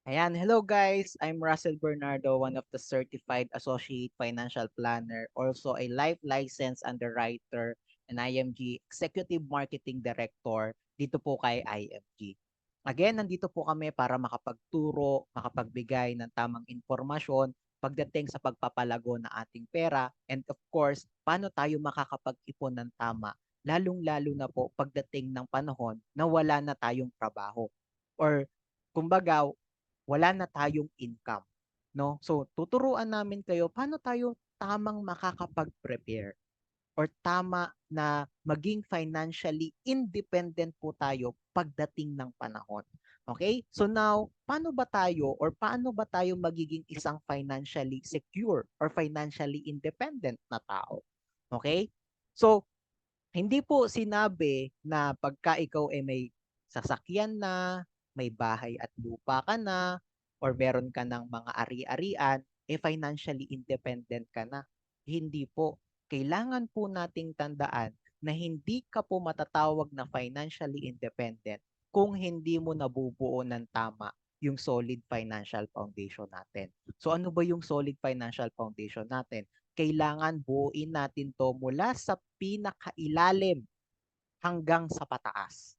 Ayan, hello guys. I'm Russell Bernardo, one of the certified associate financial planner, also a life license underwriter, and IMG Executive Marketing Director dito po kay IMG. Again, nandito po kami para makapagturo, makapagbigay ng tamang informasyon pagdating sa pagpapalago ng ating pera and of course, paano tayo makakapag-ipon ng tama, lalong-lalo na po pagdating ng panahon na wala na tayong trabaho or kumbaga wala na tayong income, no? So, tuturuan namin kayo paano tayo tamang makakapag-prepare or tama na maging financially independent po tayo pagdating ng panahon. Okay? So now, paano ba tayo magiging isang financially secure or financially independent na tao? Okay? So, hindi po sinabi na pagka ikaw ay may sasakyan na, may bahay at lupa ka na, or meron ka ng mga ari-arian, eh financially independent ka na. Hindi po. Kailangan po nating tandaan na hindi ka po matatawag na financially independent kung hindi mo nabubuo ng tama yung solid financial foundation natin. So ano ba yung solid financial foundation natin? Kailangan buuin natin to mula sa pinakailalim hanggang sa pataas.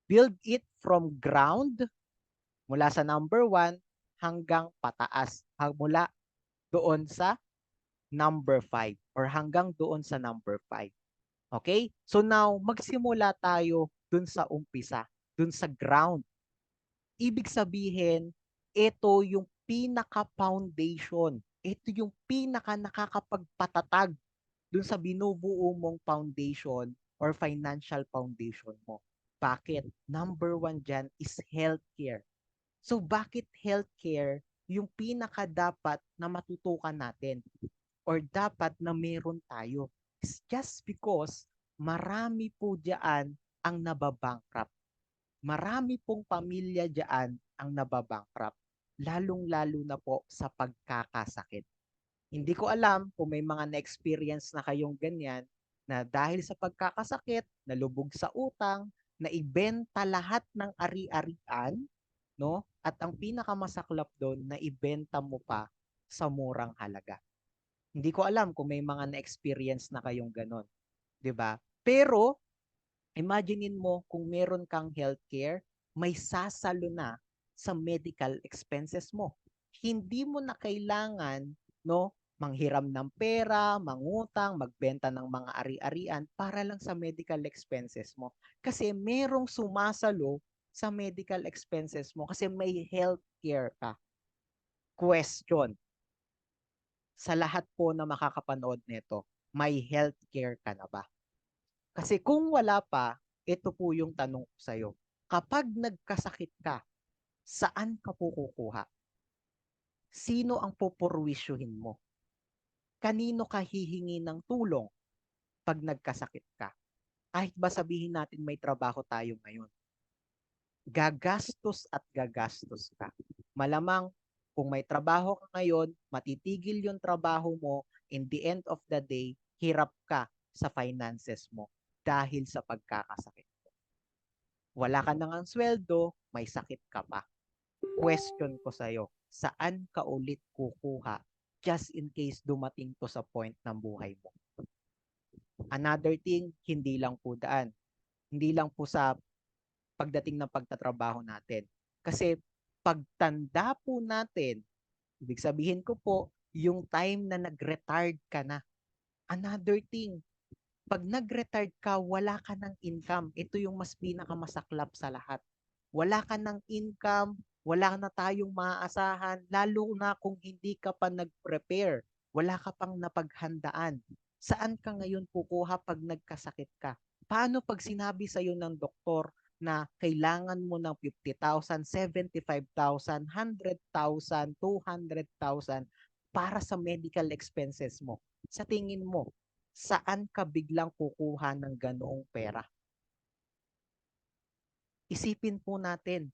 Build it from ground mula sa number 1 hanggang pataas. Mula doon sa number 5 or hanggang doon sa number 5. Okay? So now, magsimula tayo dun sa umpisa, dun sa ground. Ibig sabihin, ito yung pinaka-foundation. Ito yung pinaka-nakakapagpatatag dun sa binubuo mong foundation or financial foundation mo. Bakit? Number 1 dyan is healthcare. So bakit healthcare yung pinaka dapat na matutukan natin or dapat na meron tayo? It's just because marami po diyan ang nababankrupt. Marami pong pamilya diyan ang nababankrupt. Lalong-lalo na po sa pagkakasakit. Hindi ko alam kung may mga na-experience na kayong ganyan na dahil sa pagkakasakit, nalubog sa utang, naibenta lahat ng ari-arian, no? At ang pinakamasaklap doon, naibenta mo pa sa murang halaga. Hindi ko alam kung may mga na-experience na kayong ganon, 'di ba? Pero imaginein mo kung meron kang healthcare, may sasalo na sa medical expenses mo. Hindi mo na kailangan, no, manghiram ng pera, mangutang, magbenta ng mga ari-arian para lang sa medical expenses mo. Kasi merong sumasalo sa medical expenses mo kasi may healthcare ka. Question, sa lahat po na makakapanood nito, may healthcare ka na ba? Kasi kung wala pa, ito po yung tanong ko sa'yo. Kapag nagkasakit ka, saan ka po kukuha? Sino ang pupurwisyuhin mo? Kanino ka hihingi ng tulong pag nagkasakit ka? Kahit ba sabihin natin may trabaho tayo ngayon, gagastos at gagastos ka. Malamang kung may trabaho ka ngayon, matitigil yung trabaho mo, in the end of the day, hirap ka sa finances mo dahil sa pagkakasakit. Wala ka nang sweldo, may sakit ka pa. Question ko sa'yo, saan ka ulit kukuha just in case dumating to sa point ng buhay mo? Another thing, hindi lang po daan. Hindi lang po sa pagdating ng pagtatrabaho natin. Kasi pagtanda po natin, ibig sabihin ko po, yung time na nag-retired ka na. Another thing, pag nag-retired ka, wala ka ng income. Ito yung mas pinakamasaklap sa lahat. Wala ka ng income, wala na tayong maaasahan, lalo na kung hindi ka pa nag-prepare, wala ka pang napaghandaan. Saan ka ngayon kukuha pag nagkasakit ka? Paano pag sinabi sa'yo ng doktor na kailangan mo ng 50,000, 75,000, 100,000, 200,000 para sa medical expenses mo? Sa tingin mo, saan ka biglang kukuha ng ganoong pera? Isipin po natin,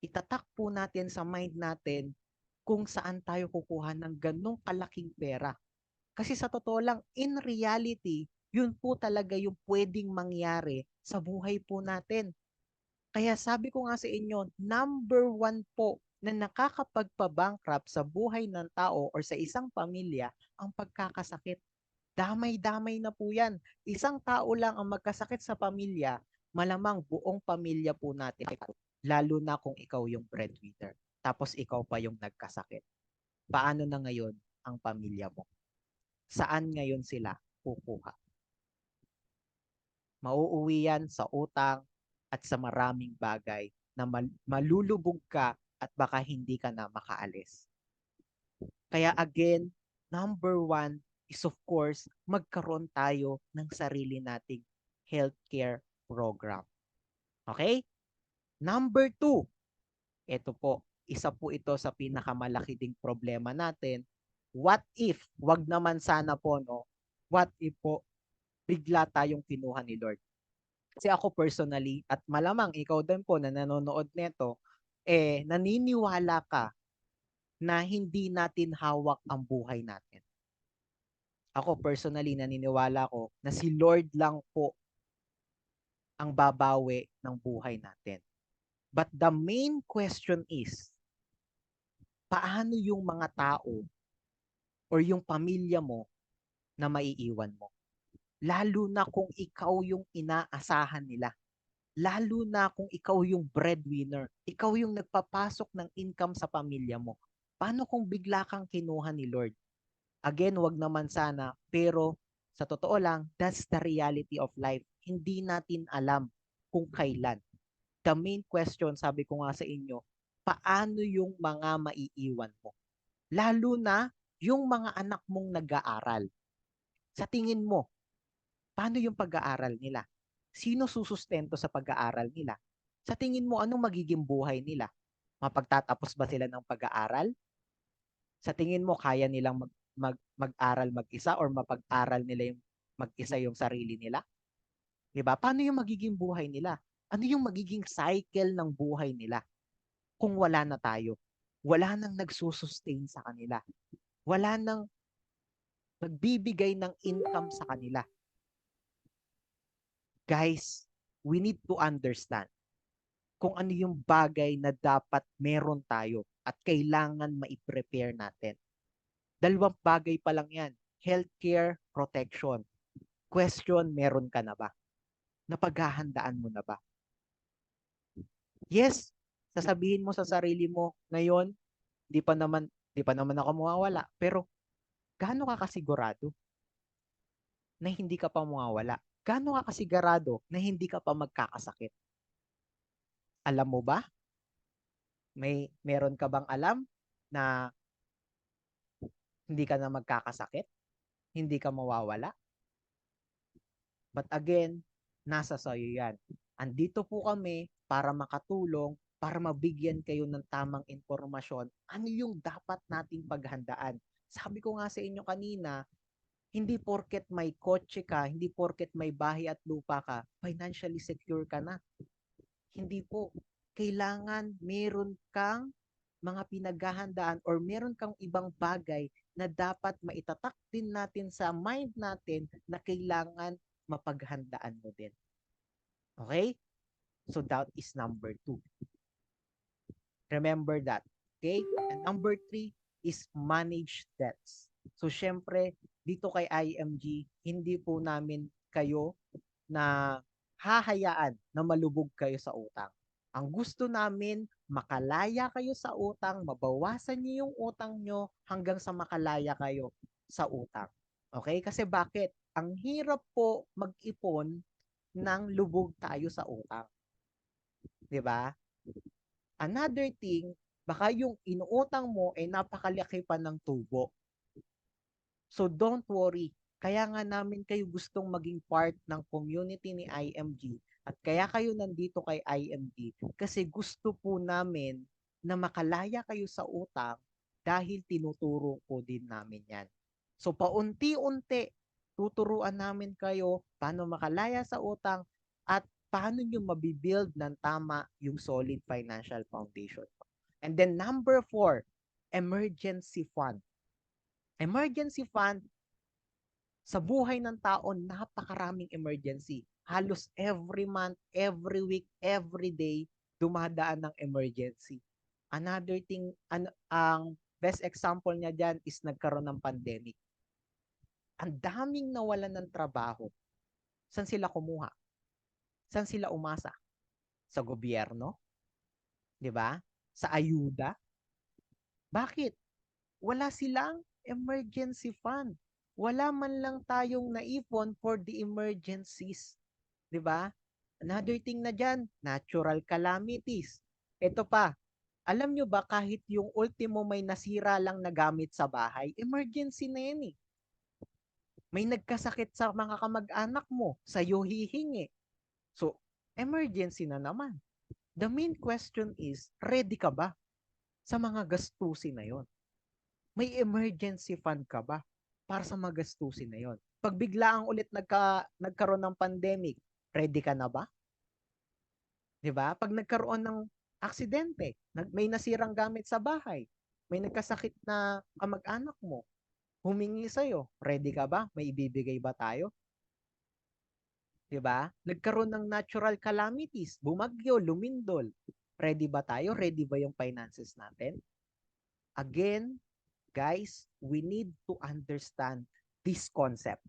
itatak po natin sa mind natin kung saan tayo kukuha ng ganong kalaking pera. Kasi sa totoo lang, in reality, yun po talaga yung pwedeng mangyari sa buhay po natin. Kaya sabi ko nga sa inyo, number 1 po na nakakapagpa-bankrupt sa buhay ng tao or sa isang pamilya ang pagkakasakit. Damay-damay na po yan. Isang tao lang ang magkasakit sa pamilya, malamang buong pamilya po natin, lalo na kung ikaw yung breadwinner. Tapos ikaw pa yung nagkasakit. Paano na ngayon ang pamilya mo? Saan ngayon sila kukuha? Mauuwi yan sa utang at sa maraming bagay na malulubog ka at baka hindi ka na makaalis. Kaya again, number one is of course, magkaroon tayo ng sarili nating healthcare program. Okay? Number two, ito po, isa po ito sa pinakamalaki ding problema natin. What if, wag naman sana po, no? What if po, bigla tayong kinuha ni Lord? Kasi ako personally, at malamang ikaw din po na nanonood nito, naniniwala ka na hindi natin hawak ang buhay natin. Ako personally, naniniwala ko na si Lord lang po ang babawi ng buhay natin. But the main question is, paano yung mga tao or yung pamilya mo na maiiwan mo? Lalo na kung ikaw yung inaasahan nila. Lalo na kung ikaw yung breadwinner. Ikaw yung nagpapasok ng income sa pamilya mo. Paano kung bigla kang kinuha ni Lord? Again, wag naman sana, pero sa totoo lang, that's the reality of life. Hindi natin alam kung kailan. The main question, sabi ko nga sa inyo, paano yung mga maiiwan mo? Lalo na yung mga anak mong nag-aaral. Sa tingin mo, paano yung pag-aaral nila? Sino susustento sa pag-aaral nila? Sa tingin mo, anong magiging buhay nila? Mapagtatapos ba sila ng pag-aaral? Sa tingin mo, kaya nilang mag-aral mag-isa or mapag-aral nila yung mag-isa yung sarili nila? Diba? Paano yung magiging buhay nila? Ano yung magiging cycle ng buhay nila kung wala na tayo? Wala nang nagsusustain sa kanila. Wala nang nagbibigay ng income sa kanila. Guys, we need to understand kung ano yung bagay na dapat meron tayo at kailangan ma-prepare natin. Dalawang bagay pa lang yan. Healthcare, protection. Question, meron ka na ba? Napaghahandaan mo na ba? Yes, sasabihin mo sa sarili mo ngayon, di pa naman ako mawawala. Pero gaano ka kasigurado na hindi ka pa mawawala? Gaano ka kasigurado na hindi ka pa magkakasakit? Alam mo ba? Meron ka bang alam na hindi ka na magkakasakit? Hindi ka mawawala? But again, nasa sayo yan. Andito po kami para makatulong, para mabigyan kayo ng tamang impormasyon. Ano yung dapat nating paghandaan? Sabi ko nga sa inyo kanina, hindi porket may kotse ka, hindi porket may bahay at lupa ka, financially secure ka na. Hindi po. Kailangan meron kang mga pinaghahandaan or meron kang ibang bagay na dapat maitatak din natin sa mind natin na kailangan mapaghandaan mo din. Okay? So that is number 2. Remember that. Okay? And number 3 is manage debts. So syempre, dito kay IMG, hindi po namin kayo na hahayaan na malubog kayo sa utang. Ang gusto namin, makalaya kayo sa utang, mabawasan niyo yung utang nyo hanggang sa makalaya kayo sa utang. Okay? Kasi bakit? Ang hirap po mag-ipon ng lubog tayo sa utang. 'Di ba? Another thing, baka yung inuutang mo ay napakalaki pa ng tubo. So don't worry. Kaya nga namin kayo gustong maging part ng community ni IMG at kaya kayo nandito kay IMG kasi gusto po namin na makalaya kayo sa utang dahil tinuturo po din namin yan. So paunti-unti, tuturuan namin kayo paano makalaya sa utang at paano nyo mabibuild ng tama yung solid financial foundation. And then number 4, emergency fund. Emergency fund, sa buhay ng tao, napakaraming emergency. Halos every month, every week, every day, dumadaan ng emergency. Another thing, ang best example niya diyan is nagkaroon ng pandemic. Ang daming nawalan ng trabaho. Saan sila kumuha? Saan sila umasa? Sa gobyerno? 'Di ba? Sa ayuda? Bakit? Wala silang emergency fund. Wala man lang tayong naipon for the emergencies. 'Di ba? Another thing na dyan, natural calamities. Ito pa, alam nyo ba kahit yung ultimo may nasira lang na gamit sa bahay, emergency na yan eh. May nagkasakit sa mga kamag-anak mo, sa'yo hihingi. So, emergency na naman. The main question is, ready ka ba sa mga gastusin na yon? May emergency fund ka ba para sa mga gastusin na yon? Pag biglaang ulit nagkaroon ng pandemic, ready ka na ba? 'Di ba? Pag nagkaroon ng aksidente, may nasirang gamit sa bahay, may nagkasakit na kamag-anak mo, humingi sa'yo, ready ka ba? May ibibigay ba tayo? 'Di ba? Nagkaroon ng natural calamities, bumagyo, lumindol. Ready ba tayo? Ready ba yung finances natin? Again, guys, we need to understand this concept.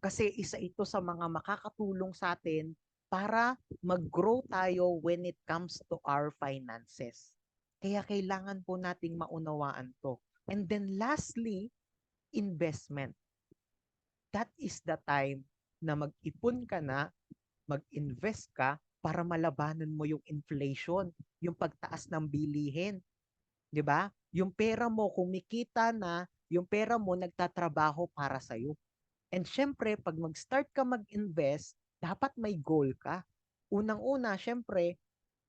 Kasi isa ito sa mga makakatulong sa atin para mag-grow tayo when it comes to our finances. Kaya kailangan po nating maunawaan to. And then lastly, investment. That is the time na mag-ipon ka na, mag-invest ka para malabanan mo yung inflation, yung pagtaas ng bilihin. 'Di ba? Yung pera mo kumikita na, yung pera mo nagtatrabaho para sa iyo. And syempre, pag mag-start ka mag-invest, dapat may goal ka. Unang-una, syempre,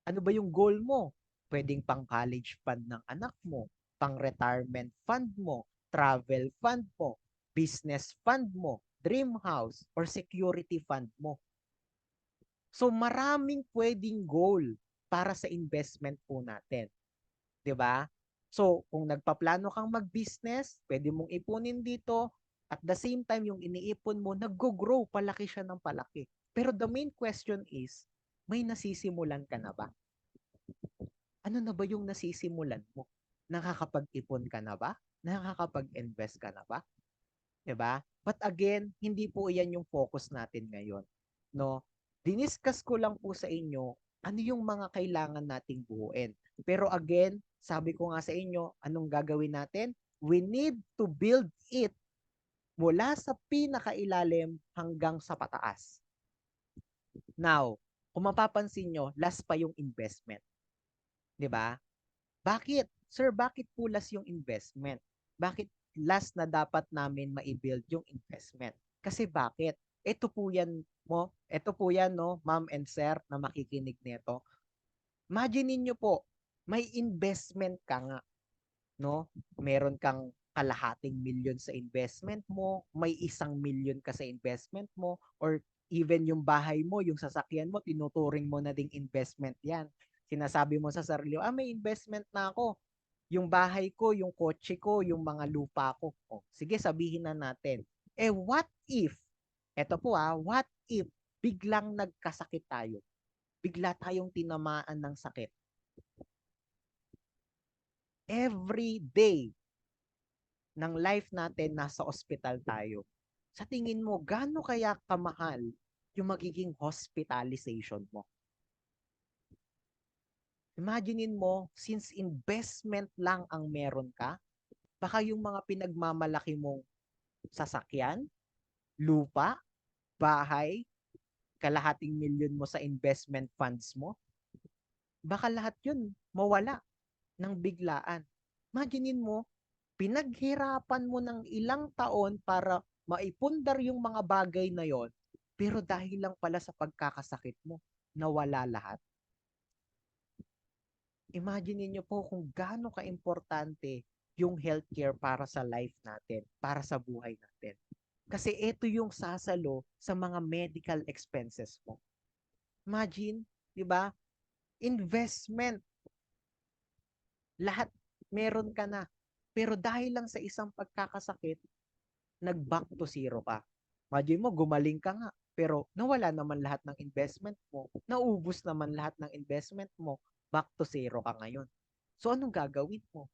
ano ba yung goal mo? Pwedeng pang college fund ng anak mo, pang retirement fund mo, travel fund mo, business fund mo, dream house, or security fund mo. So maraming pwedeng goal para sa investment po natin. 'Di ba? So, kung nagpaplano kang mag-business, pwede mong ipunin dito. At the same time, yung iniipon mo, nag-grow, palaki siya ng palaki. Pero the main question is, may nasisimulan ka na ba? Ano na ba yung nasisimulan mo? Nakakapag-ipon ka na ba? Nakakapag-invest ka na ba? 'Di ba? But again, hindi po 'yan yung focus natin ngayon, no? Diniscuss ko lang po sa inyo ano yung mga kailangan nating buuin. Pero again, sabi ko nga sa inyo, anong gagawin natin? We need to build it mula sa pinakailalim hanggang sa pataas. Now, kung mapapansin nyo, last pa yung investment. 'Di ba? Bakit? Sir, bakit po last yung investment? Bakit last na dapat namin ma-build yung investment? Kasi bakit? Ito po yan, no, ma'am and sir, na makikinig nito. Imagine niyo po, may investment ka nga, no? Meron kang kalahating milyon sa investment mo, may 1 milyon ka sa investment mo, or even yung bahay mo, yung sasakyan mo, tinuturing mo na ding investment yan. Sinasabi mo sa sarili, may investment na ako. Yung bahay ko, yung kotse ko, yung mga lupa ko. Sige, sabihin na natin. What if, eto po what if biglang nagkasakit tayo? Bigla tayong tinamaan ng sakit. Every day ng life natin, nasa ospital tayo. Sa tingin mo, gaano kaya kamahal yung magiging hospitalization mo? Imaginein mo, since investment lang ang meron ka, baka yung mga pinagmamalaki mong sasakyan, lupa, bahay, kalahating milyon mo sa investment funds mo, baka lahat yun mawala ng biglaan. Imaginein mo, pinaghirapan mo ng ilang taon para maipundar yung mga bagay na yon, pero dahil lang pala sa pagkakasakit mo, nawala lahat. Imagine niyo po kung gaano ka-importante yung healthcare para sa life natin, para sa buhay natin. Kasi ito yung sasalo sa mga medical expenses mo. Imagine, 'di ba? Investment, lahat meron ka na. Pero dahil lang sa isang pagkakasakit, nag-back to zero ka. Imagine mo, gumaling ka nga, pero nawala naman lahat ng investment mo, naubos naman lahat ng investment mo, back to zero ka ngayon. So, anong gagawin mo?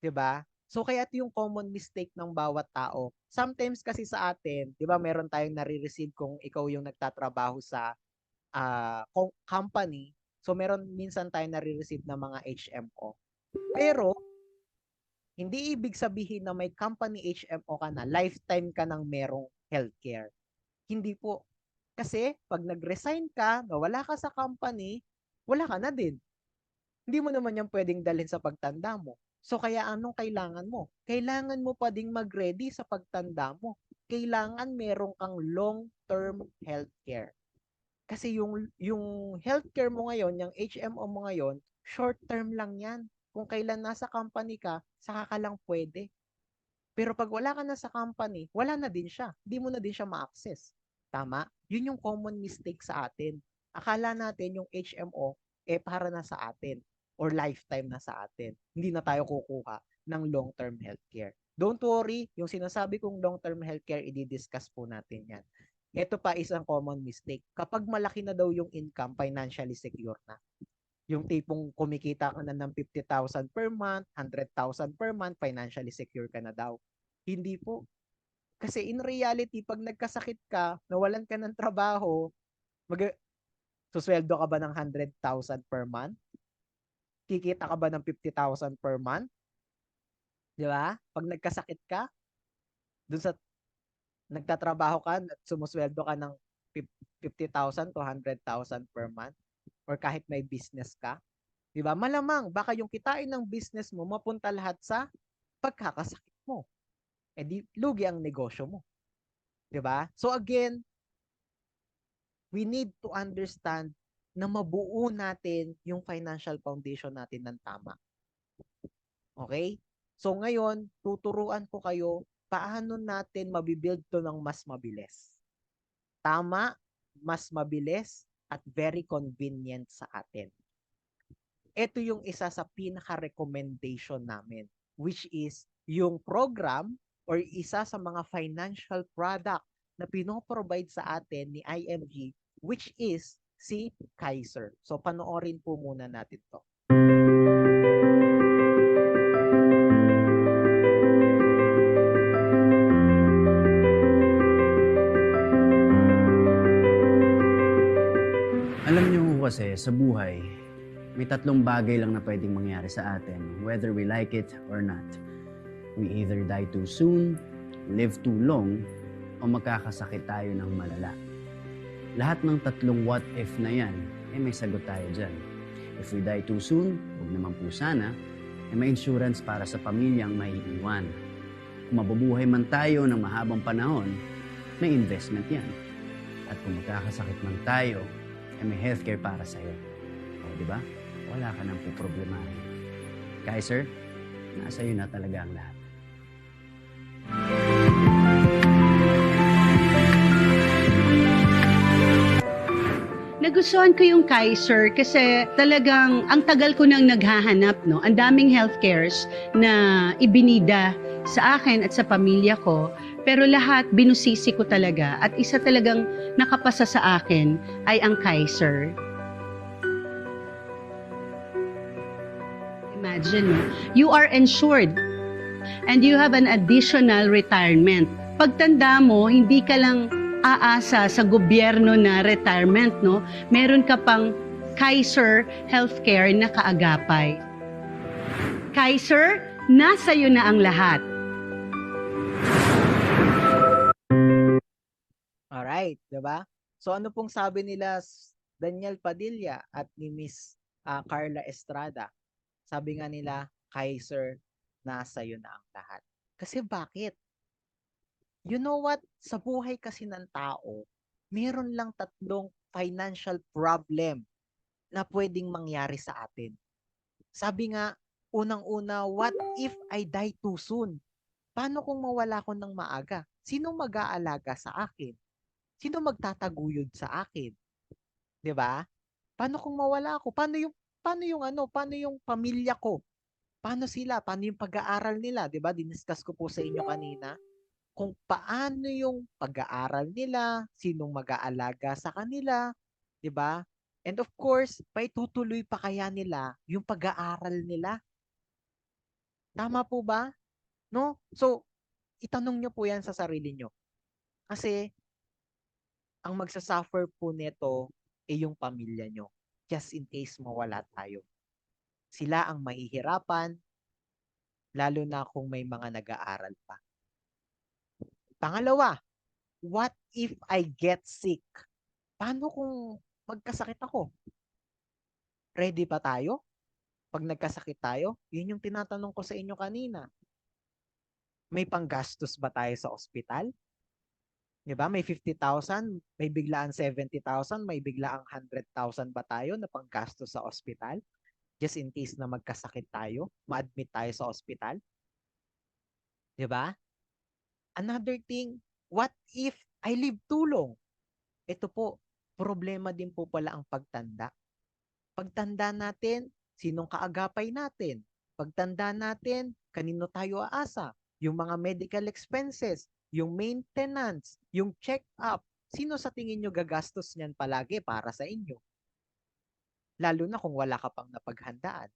'Di ba? So, kaya ito yung common mistake ng bawat tao. Sometimes kasi sa atin, 'di ba meron tayong nare-receive kung ikaw yung nagtatrabaho sa company. So, meron minsan tayong nare-receive na mga HMO. Pero, hindi ibig sabihin na may company HMO ka na, lifetime ka nang merong healthcare. Hindi po. Kasi, pag nag-resign ka, nawala ka sa company, wala ka na din. Hindi mo naman yan pwedeng dalhin sa pagtanda mo. So, kaya anong kailangan mo? Kailangan mo pa ding mag-ready sa pagtanda mo. Kailangan meron kang long-term healthcare. Kasi yung healthcare mo ngayon, yung HMO mo ngayon, short term lang 'yan. Kung kailan nasa company ka, saka ka lang pwede. Pero pag wala ka na sa company, wala na din siya. Hindi mo na din siya ma-access. Tama? Yun yung common mistake sa atin. Akala natin yung HMO para na sa atin or lifetime na sa atin. Hindi na tayo kukuha ng long-term healthcare. Don't worry, yung sinasabi kong long-term healthcare, i-discuss po natin yan. Ito pa isang common mistake. Kapag malaki na daw yung income, financially secure na. Yung tipong kumikita ka na ng 50,000 per month, 100,000 per month, financially secure ka na daw. Hindi po. Kasi in reality, pag nagkasakit ka, nawalan ka ng trabaho, susweldo ka ba ng 100,000 per month? Kikita ka ba ng 50,000 per month? Di ba? Pag nagkasakit ka, dun sa nagtatrabaho ka at sumusweldo ka ng 50,000 to 100,000 per month or kahit may business ka, 'di ba? Malamang baka yung kitain ng business mo mapunta lahat sa pagkakasakit mo. Eh di lugi ang negosyo mo, 'di ba? So again, we need to understand na mabuo natin yung financial foundation natin ng tama. Okay? So ngayon, tuturuan ko kayo paano natin mabibuild to ng mas mabilis. Tama, mas mabilis, at very convenient sa atin. Ito yung isa sa pinaka-recommendation namin, which is yung program or isa sa mga financial product na pinoprovide sa atin ni IMG, which is si Kaiser. So panoorin po muna natin to. Alam niyo kasi sa buhay, may tatlong bagay lang na pwedeng mangyari sa atin, whether we like it or not. We either die too soon, live too long, o magkakasakit tayo ng malala. Lahat ng tatlong what if na yan, may sagot tayo dyan. If we die too soon, huwag naman po sana, may insurance para sa pamilyang maiiwan. Kung mabubuhay man tayo ng mahabang panahon, may investment yan. At kung magkakasakit man tayo, may healthcare para sa'yo. O, di ba? Wala ka nang poproblemahin. Kaiser, nasa iyo na talaga ang lahat. Nagustuhan ko yung Kaiser kasi talagang ang tagal ko nang naghahanap, no? Ang daming healthcares na ibinida sa akin at sa pamilya ko. Pero lahat binusisi ko talaga at isa talagang nakapasa sa akin ay ang Kaiser. Imagine, no? You are insured and you have an additional retirement. Pagtanda mo, hindi ka lang aasa sa gobyerno na retirement, no? Meron ka pang Kaiser Healthcare na kaagapay. Kaiser, nasa iyo na ang lahat. Alright, 'di ba? So ano pong sabi nila Daniel Padilla at ni Miss Carla Estrada? Sabi nga nila, Kaiser, nasa iyo na ang lahat. Kasi bakit? You know what? Sa buhay kasi ng tao, meron lang tatlong financial problem na pwedeng mangyari sa atin. Sabi nga, unang-una, what if I die too soon? Paano kung mawala ko ng maaga? Sino mag-aalaga sa akin? Sino magtataguyod sa akin? 'Di ba? Paano kung mawala ako? Paano yung pamilya ko? Paano sila? Paano yung pag-aaral nila? 'Di ba? Diniscuss ko po sa inyo kanina kung paano yung pag-aaral nila, sinong mag-aalaga sa kanila, 'di ba? And of course, paitutuloy pa kaya nila yung pag-aaral nila? Tama po ba? No? So, itanong nyo po yan sa sarili nyo. Kasi, ang magsasuffer po nito ay yung pamilya nyo. Just in case mawala tayo. Sila ang mahihirapan, lalo na kung may mga nag-aaral pa. Pangalawa, what if I get sick? Paano kung magkasakit ako? Ready pa tayo? Pag nagkasakit tayo, yun yung tinatanong ko sa inyo kanina. May panggastos ba tayo sa ospital? 'Di ba? May 50,000, may biglaan 70,000, may biglaang 100,000 ba tayo na panggastos sa ospital? Just in case na magkasakit tayo, ma-admit tayo sa ospital? 'Di ba? Another thing, what if I live too long? Ito po, problema din po pala ang pagtanda. Pagtanda natin, sinong kaagapay natin? Pagtanda natin, kanino tayo aasa? Yung mga medical expenses, yung maintenance, yung check-up. Sino sa tingin nyo gagastos niyan palagi para sa inyo? Lalo na kung wala ka pang napaghandaan.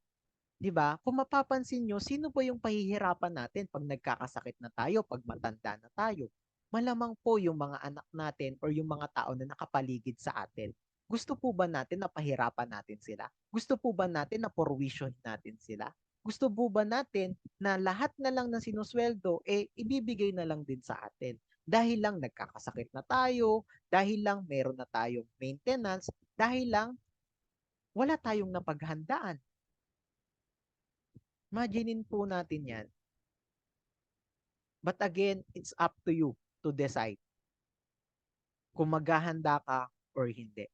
'Di ba? Kung mapapansin nyo, sino po yung pahihirapan natin pag nagkakasakit na tayo, pag matanda na tayo? Malamang po yung mga anak natin or yung mga tao na nakapaligid sa atin. Gusto po ba natin na pahirapan natin sila? Gusto po ba natin na porwisyon natin sila? Gusto po ba natin na lahat na lang ng sinusweldo, ibibigay na lang din sa atin? Dahil lang nagkakasakit na tayo, dahil lang meron na tayong maintenance, dahil lang wala tayong napaghandaan. Imaginein po natin yan. But again, it's up to you to decide kung maghahanda ka or hindi.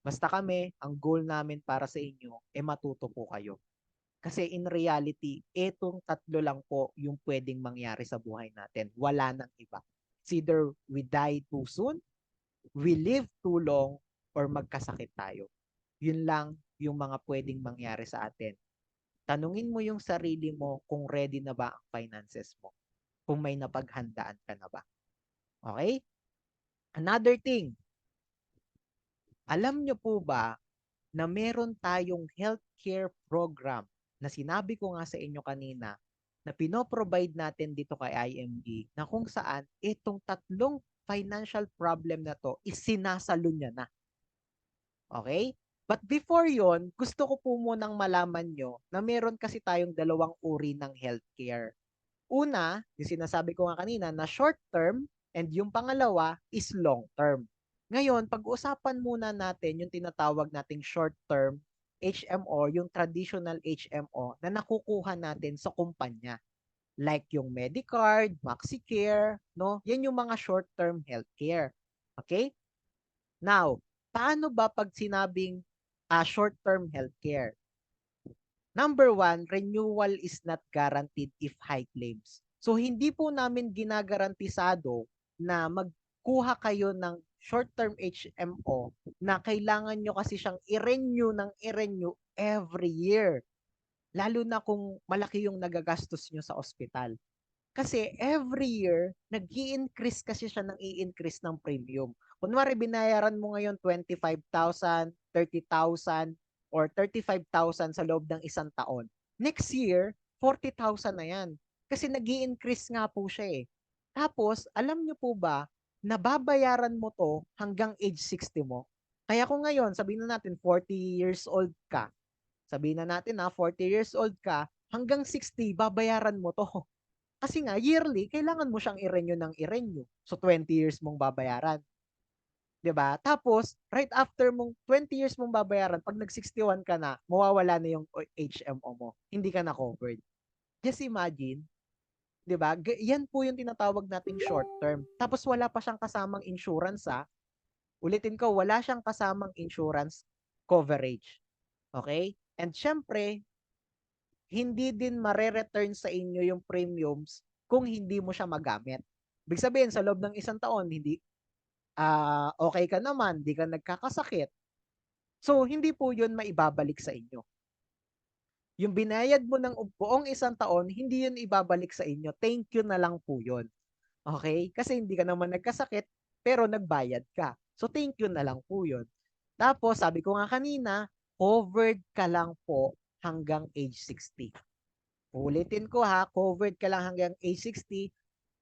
Basta kami, ang goal namin para sa inyo, matuto po kayo. Kasi in reality, etong tatlo lang po yung pwedeng mangyari sa buhay natin. Wala nang iba. It's either we die too soon, we live too long, or magkasakit tayo. Yun lang yung mga pwedeng mangyari sa atin. Tanungin mo yung sarili mo kung ready na ba ang finances mo. Kung may napaghandaan ka na ba. Okay? Another thing, alam nyo po ba na meron tayong healthcare program na sinabi ko nga sa inyo kanina na pinoprovide natin dito kay IMG na kung saan itong tatlong financial problem na to is sinasalo niya na. Okay? But before yon, gusto ko po munang malaman nyo na meron kasi tayong dalawang uri ng healthcare. Una, yung sinasabi ko nga kanina na short term and yung pangalawa is long term. Ngayon, pag-usapan muna natin yung tinatawag nating short term HMO, yung traditional HMO na nakukuha natin sa kumpanya. Like yung Medicard, MaxiCare, no? Yan yung mga short term healthcare. Okay? Now, paano ba pag sinabing short term healthcare? Number one, renewal is not guaranteed if high claims. So, hindi po namin ginagarantisado na magkuha kayo ng short-term HMO na kailangan nyo kasi siyang i-renew every year. Lalo na kung malaki yung nagagastos nyo sa ospital. Kasi every year, nag-i-increase kasi siya ng i-increase ng premium. Kunwari, binayaran mo ngayon 25,000, 30,000, or 35,000 sa loob ng isang taon. Next year, 40,000 na yan. Kasi nag-i-increase nga po siya eh. Tapos, alam nyo po ba, nababayaran mo to hanggang age 60 mo. Kaya kung ngayon, sabihin na natin 40 years old ka, sabihin na natin 40 years old ka, hanggang 60, babayaran mo to. Kasi nga, yearly, kailangan mo siyang i-renew ng i-renew. So, 20 years mong babayaran. 'Di ba? Tapos, right after mong 20 years mong babayaran, pag nag-61 ka na, mawawala na yung HMO mo. Hindi ka na covered. Just imagine, 'di ba? Yan po yung tinatawag nating short term. Tapos wala pa siyang kasamang insurance Ulitin ko, wala siyang kasamang insurance coverage. Okay? And syempre, hindi din mare-return sa inyo yung premiums kung hindi mo siya magamit. Ibig sabihin, sa loob ng isang taon, hindi okay ka naman, hindi ka nagkakasakit. So, hindi po yun maibabalik sa inyo. Yung binayad mo ng buong isang taon, hindi yun ibabalik sa inyo. Thank you na lang po yun. Okay? Kasi hindi ka naman nagkasakit, pero nagbayad ka. So, thank you na lang po yun. Tapos, sabi ko nga kanina, covered ka lang po hanggang age 60. Ulitin ko ha, covered ka lang hanggang age 60.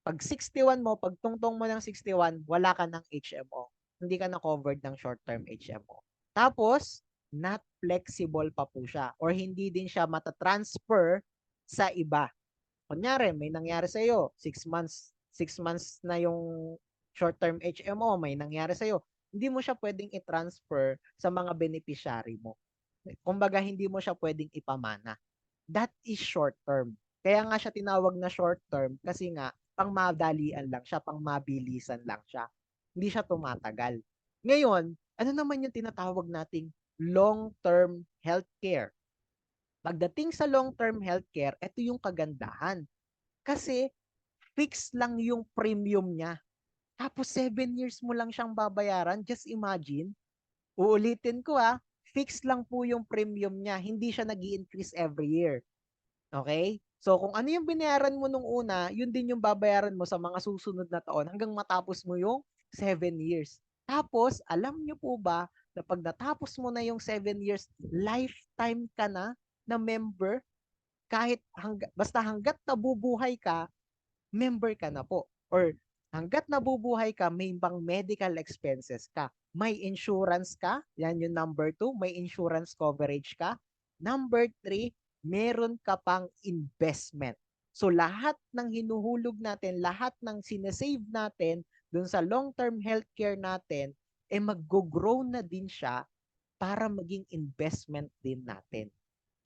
Pag 61 mo, pag tungtong mo ng 61, wala ka ng HMO. Hindi ka na covered ng short-term HMO. Tapos, not flexible pa po siya or hindi din siya matatransfer sa iba. Kunyari, may nangyari sa iyo, 6 months na yung short-term HMO, may nangyari sa iyo, hindi mo siya pwedeng i-transfer sa mga beneficiary mo. Kumbaga, hindi mo siya pwedeng ipamana. That is short-term. Kaya nga siya tinawag na short-term kasi nga, pang madalian lang siya, pang mabilisan lang siya. Hindi siya tumatagal. Ngayon, ano naman yung tinatawag nating long-term healthcare? Pagdating sa long-term healthcare, ito yung kagandahan. Kasi fix lang yung premium niya. Tapos 7 years mo lang siyang babayaran. Just imagine. Uulitin ko fix lang po yung premium niya. Hindi siya nag-i-increase every year. Okay? So kung ano yung binayaran mo nung una, yun din yung babayaran mo sa mga susunod na taon hanggang matapos mo yung 7 years. Tapos, alam nyo po ba na pag natapos mo na yung 7 years, lifetime ka na member? Kahit basta hanggat nabubuhay ka, member ka na po. Or hanggat nabubuhay ka, may bang medical expenses ka. May insurance ka, yan yung number 2, may insurance coverage ka. Number 3, meron ka pang investment. So lahat ng hinuhulog natin, lahat ng sinesave natin dun sa long-term healthcare natin, mag-grow na din siya para maging investment din natin.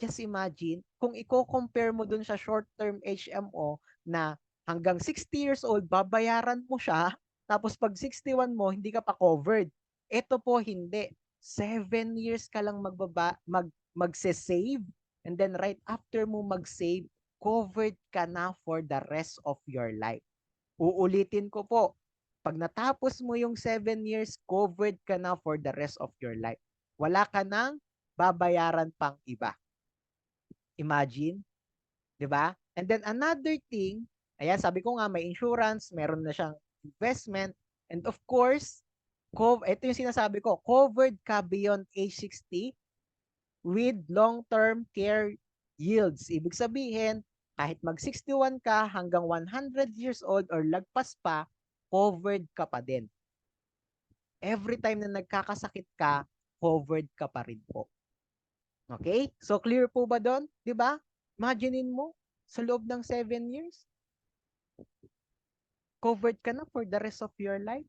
Just imagine, kung i-compare mo dun sa short-term HMO na hanggang 60 years old, babayaran mo siya, tapos pag 61 mo, hindi ka pa covered. Ito po hindi. 7 years ka lang magse-save, and then right after mo mag-save, covered ka na for the rest of your life. Uulitin ko po, pag natapos mo yung 7 years, covered ka na for the rest of your life. Wala ka nang babayaran pang iba. Imagine, 'di ba? And then another thing, ayan sabi ko nga may insurance, meron na siyang investment, and of course, ito yung sinasabi ko, covered ka beyond age 60 with long-term care yields. Ibig sabihin, kahit mag-61 ka hanggang 100 years old or lagpas pa, covered ka pa din. Every time na nagkakasakit ka, covered ka pa rin po. Okay? So clear po ba doon? 'Di ba? Imaginein mo sa loob ng 7 years, covered ka na for the rest of your life.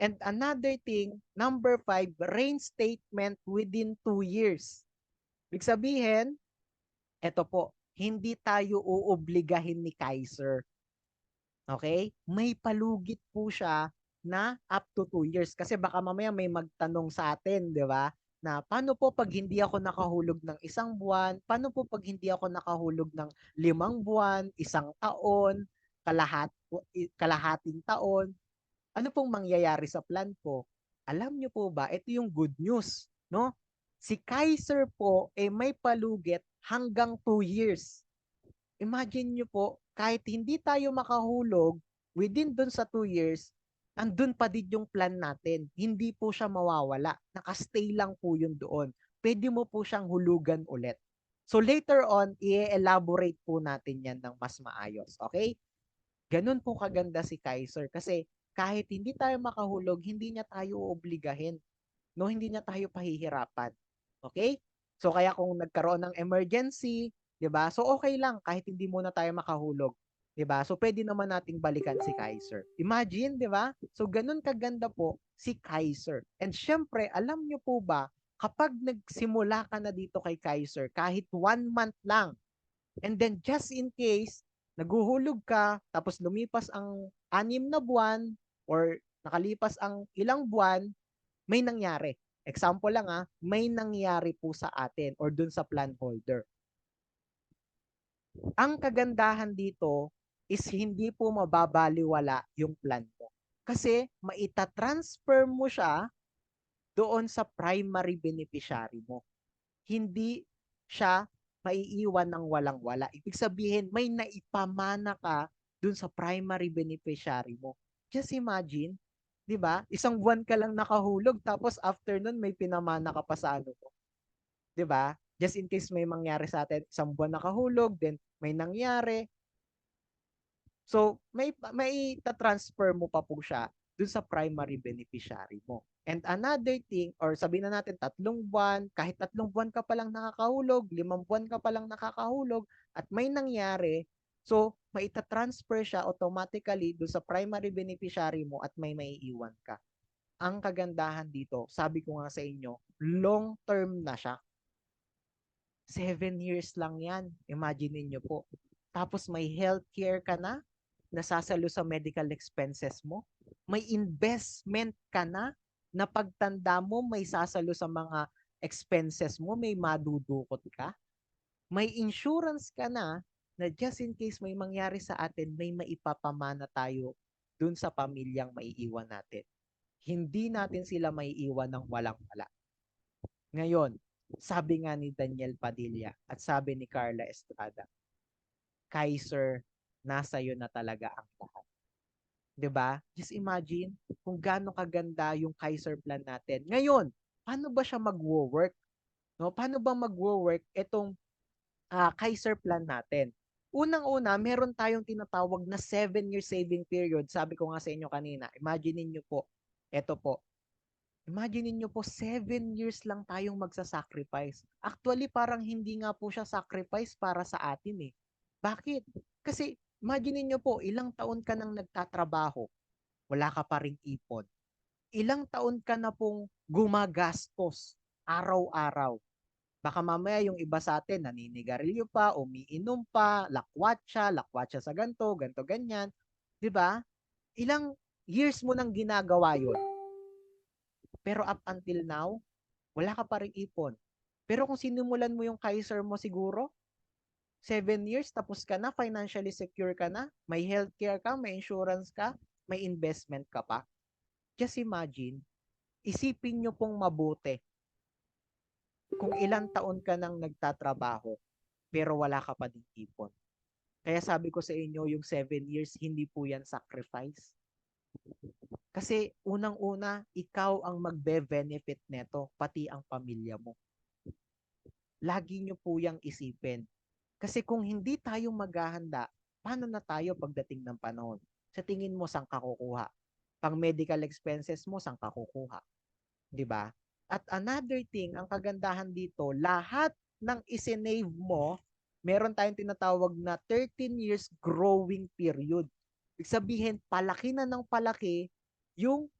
And another thing, number 5, reinstatement within 2 years. Ibig sabihin, eto po, hindi tayo uobligahin ni Kaiser. Okay? May palugit po siya na up to 2 years. Kasi baka mamaya may magtanong sa atin, di ba? Na paano po pag hindi ako nakahulog ng 1 buwan? Paano po pag hindi ako nakahulog ng 5 buwan, 1 taon, kalahating taon? Ano pong mangyayari sa plan ko? Alam niyo po ba, ito yung good news, no? Si Kaiser po may palugit hanggang 2 years. Imagine nyo po, kahit hindi tayo makahulog within dun sa 2 years, andun pa din yung plan natin. Hindi po siya mawawala. Nakastay lang po yun doon. Pwede mo po siyang hulugan ulit. So later on, i-elaborate po natin yan ng mas maayos. Okay? Ganun po kaganda si Kaiser kasi kahit hindi tayo makahulog, hindi niya tayo obligahin. No, hindi niya tayo pahihirapan. Okay? So kaya kung nagkaroon ng emergency, 'di ba? So okay lang kahit hindi muna tayo makahulog, 'di ba? So pwede naman nating balikan si Kaiser. Imagine, 'di ba? So ganun kaganda po si Kaiser. And syempre, alam niyo po ba, kapag nagsimula ka na dito kay Kaiser, kahit 1 month lang, and then just in case naguhulog ka, tapos lumipas ang 6 na buwan or nakalipas ang ilang buwan, may nangyari. Example lang may nangyari po sa atin or dun sa plan holder. Ang kagandahan dito is hindi po mababaliwala yung plan mo. Kasi maitatransfer mo siya doon sa primary beneficiary mo. Hindi siya maiiwan ng walang-wala. Ibig sabihin, may naipamana ka dun sa primary beneficiary mo. Just imagine, 'Di ba? Isang buwan ka lang nakahulog tapos after nun may pinamana ka pa sa ano mo, 'di ba? Just in case may mangyari sa atin, isang buwan nakahulog, then may nangyari. So, may ta-transfer mo pa po siya dun sa primary beneficiary mo. And another thing, or sabihin na natin 3 buwan, kahit 3 buwan ka pa lang nakakahulog, 5 buwan ka pa lang nakakahulog, at may nangyari, so maita-transfer siya automatically dun sa primary beneficiary mo at may maiiwan ka. Ang kagandahan dito, sabi ko nga sa inyo, long term na siya. 7 years lang yan. Imagine niyo po. Tapos may healthcare ka na, nasasalo sa medical expenses mo. May investment ka na pagtanda mo may sasalo sa mga expenses mo, may madudukot ka. May insurance ka na just in case may mangyari sa atin, may maipapamana tayo dun sa pamilyang maiiwan natin. Hindi natin sila maiiwan ng walang-wala. Ngayon, sabi nga ni Daniel Padilla at sabi ni Carla Estrada, Kaiser, nasa iyo na talaga ang lahat. 'Di ba? Just imagine kung gaano kaganda yung Kaiser plan natin. Ngayon, paano ba siya magwo-work? No? Paano ba magwo-work itong Kaiser plan natin? Unang-una, meron tayong tinatawag na 7-year saving period. Sabi ko nga sa inyo kanina, imagine niyo po, ito po, imagine niyo po, 7 years lang tayong magsasacrifice. Actually, parang hindi nga po siya sacrifice para sa atin eh. Bakit? Kasi, imagine niyo po, ilang taon ka nang nagtatrabaho, wala ka pa ring ipon. Ilang taon ka na pong gumagastos araw-araw. Baka mamaya yung iba sa atin, naninigarilyo pa, umiinom pa, lakwatsa sa ganto, ganto, ganyan. 'Di ba? Ilang years mo nang ginagawa yun. Pero up until now, wala ka pa rin ipon. Pero kung sinimulan mo yung Kaiser mo siguro, 7 years, tapos ka na, financially secure ka na, may healthcare ka, may insurance ka, may investment ka pa. Just imagine, isipin nyo pong mabuti kung ilang taon ka nang nagtatrabaho, pero wala ka pa din ipon. Kaya sabi ko sa inyo, yung 7 years, hindi po yan sacrifice. Kasi unang-una, ikaw ang magbe-benefit neto, pati ang pamilya mo. Lagi nyo po yung isipin. Kasi kung hindi tayo maghahanda, paano na tayo pagdating ng panahon? Sa tingin mo, saan ka kukuha? Pang medical expenses mo, saan ka kukuha? 'Di ba? At another thing, ang kagandahan dito, lahat ng isinave mo, meron tayong tinatawag na 13 years growing period. Ibig sabihin, palaki na ng palaki yung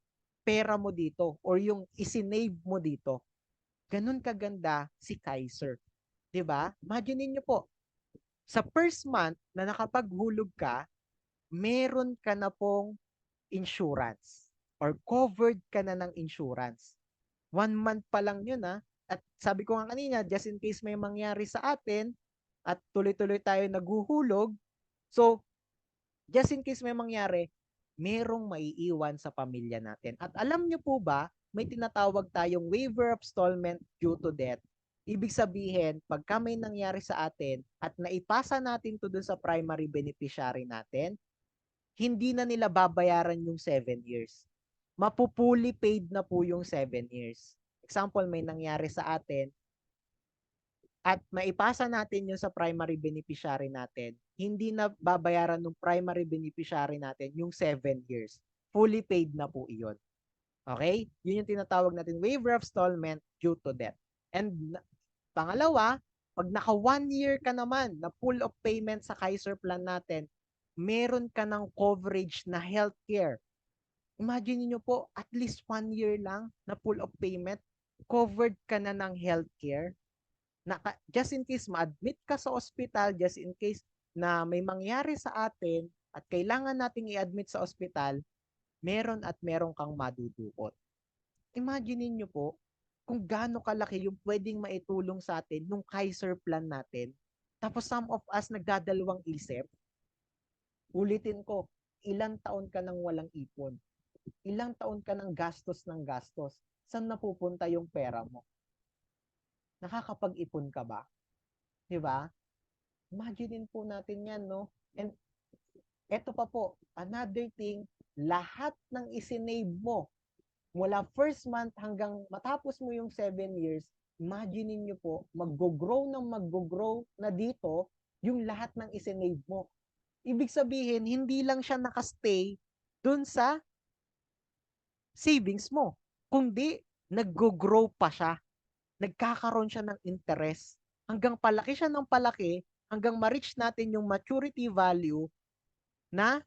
pera mo dito or yung isinave mo dito. Ganun kaganda si Kaiser. 'Di ba? Imagine niyo po, sa first month na nakapaghulog ka, meron ka na pong insurance or covered ka na ng insurance. 1 month pa lang yun At sabi ko nga kanina, just in case may mangyari sa atin at tuloy-tuloy tayo naguhulog, so just in case may mangyari, merong maiiwan sa pamilya natin. At alam nyo po ba, may tinatawag tayong waiver of installment due to death. Ibig sabihin, pagka may nangyari sa atin at naipasa natin to dun sa primary beneficiary natin, hindi na nila babayaran yung 7 years. Mapupuli paid na po yung 7 years. Example, may nangyari sa atin at maipasa natin yun sa primary beneficiary natin, hindi na babayaran ng primary beneficiary natin yung 7 years. Fully paid na po iyon. Okay? Yun yung tinatawag natin waiver of installment due to death. And pangalawa, pag naka 1 year ka naman na full of payment sa Kaiser plan natin, meron ka ng coverage na healthcare. Imagine niyo po, at least 1 year lang na full of payment, covered ka na ng healthcare. Just in case ma-admit ka sa ospital, just in case na may mangyari sa atin at kailangan nating i-admit sa ospital, meron at meron kang madudukot. Imagine niyo po kung gaano kalaki yung pwedeng maitulong sa atin nung Kaiser plan natin. Tapos some of us nagdadalawang isip. Ulitin ko, ilang taon ka nang walang ipon? Ilang taon ka nang gastos ng gastos? Saan napupunta yung pera mo? Nakakapag-ipon ka ba? 'Di ba? Imagine po natin 'yan, no? And Eto pa po, another thing, lahat ng isinave mo mula first month hanggang matapos mo yung 7 years, imagine niyo po, mag-grow na dito yung lahat ng isinave mo. Ibig sabihin, hindi lang siya nakastay dun sa savings mo, kundi nag-grow pa siya. Nagkakaroon siya ng interest. Hanggang palaki siya ng palaki, hanggang ma-reach natin yung maturity value na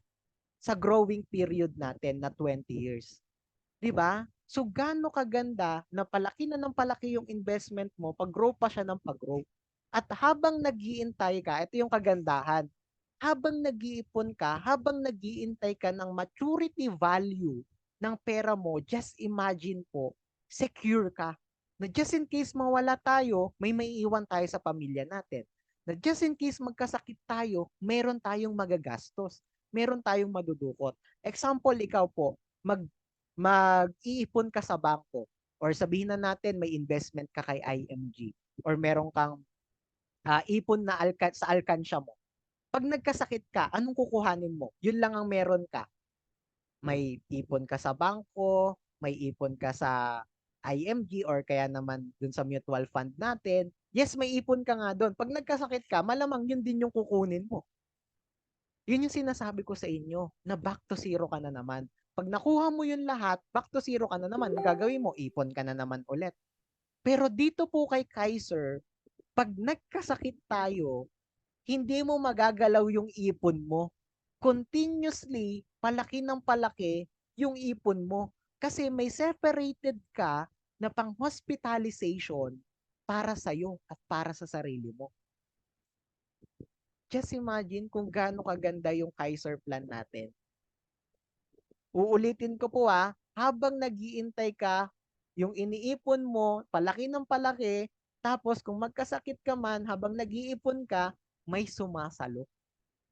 sa growing period natin na 20 years. 'Di ba? So gaano kaganda na palaki na ng palaki yung investment mo, pag-grow pa siya ng pag-grow. At habang nag-iintay ka, ito yung kagandahan. Habang nag-iipon ka, habang nag-iintay ka ng maturity value ng pera mo, just imagine po, secure ka. Na just in case mawala tayo, may maiiwan tayo sa pamilya natin. Na just in case magkasakit tayo, meron tayong magagastos. Meron tayong madudukot. Example, ikaw po, mag-iipon ka sa bangko or sabihin na natin may investment ka kay IMG or meron kang ipon na sa alkansya mo. Pag nagkasakit ka, anong kukuhanin mo? Yun lang ang meron ka. May ipon ka sa bangko, may ipon ka sa IMG or kaya naman dun sa mutual fund natin. Yes, may ipon ka nga doon. Pag nagkasakit ka, malamang yun din yung kukunin mo. Yun yung sinasabi ko sa inyo, na back to zero ka na naman. Pag nakuha mo yun lahat, back to zero ka na naman. Ang gagawin mo, ipon ka na naman ulit. Pero dito po kay Kaiser, pag nagkasakit tayo, hindi mo magagalaw yung ipon mo. Continuously, palaki ng palaki yung ipon mo. Kasi may separated ka na pang hospitalization para sa'yo at para sa sarili mo. Just imagine kung gaano kaganda yung Kaiser plan natin. Uulitin ko po habang nag-iintay ka, yung iniipon mo, palaki ng palaki, tapos kung magkasakit ka man, habang nag-iipon ka, may sumasalo.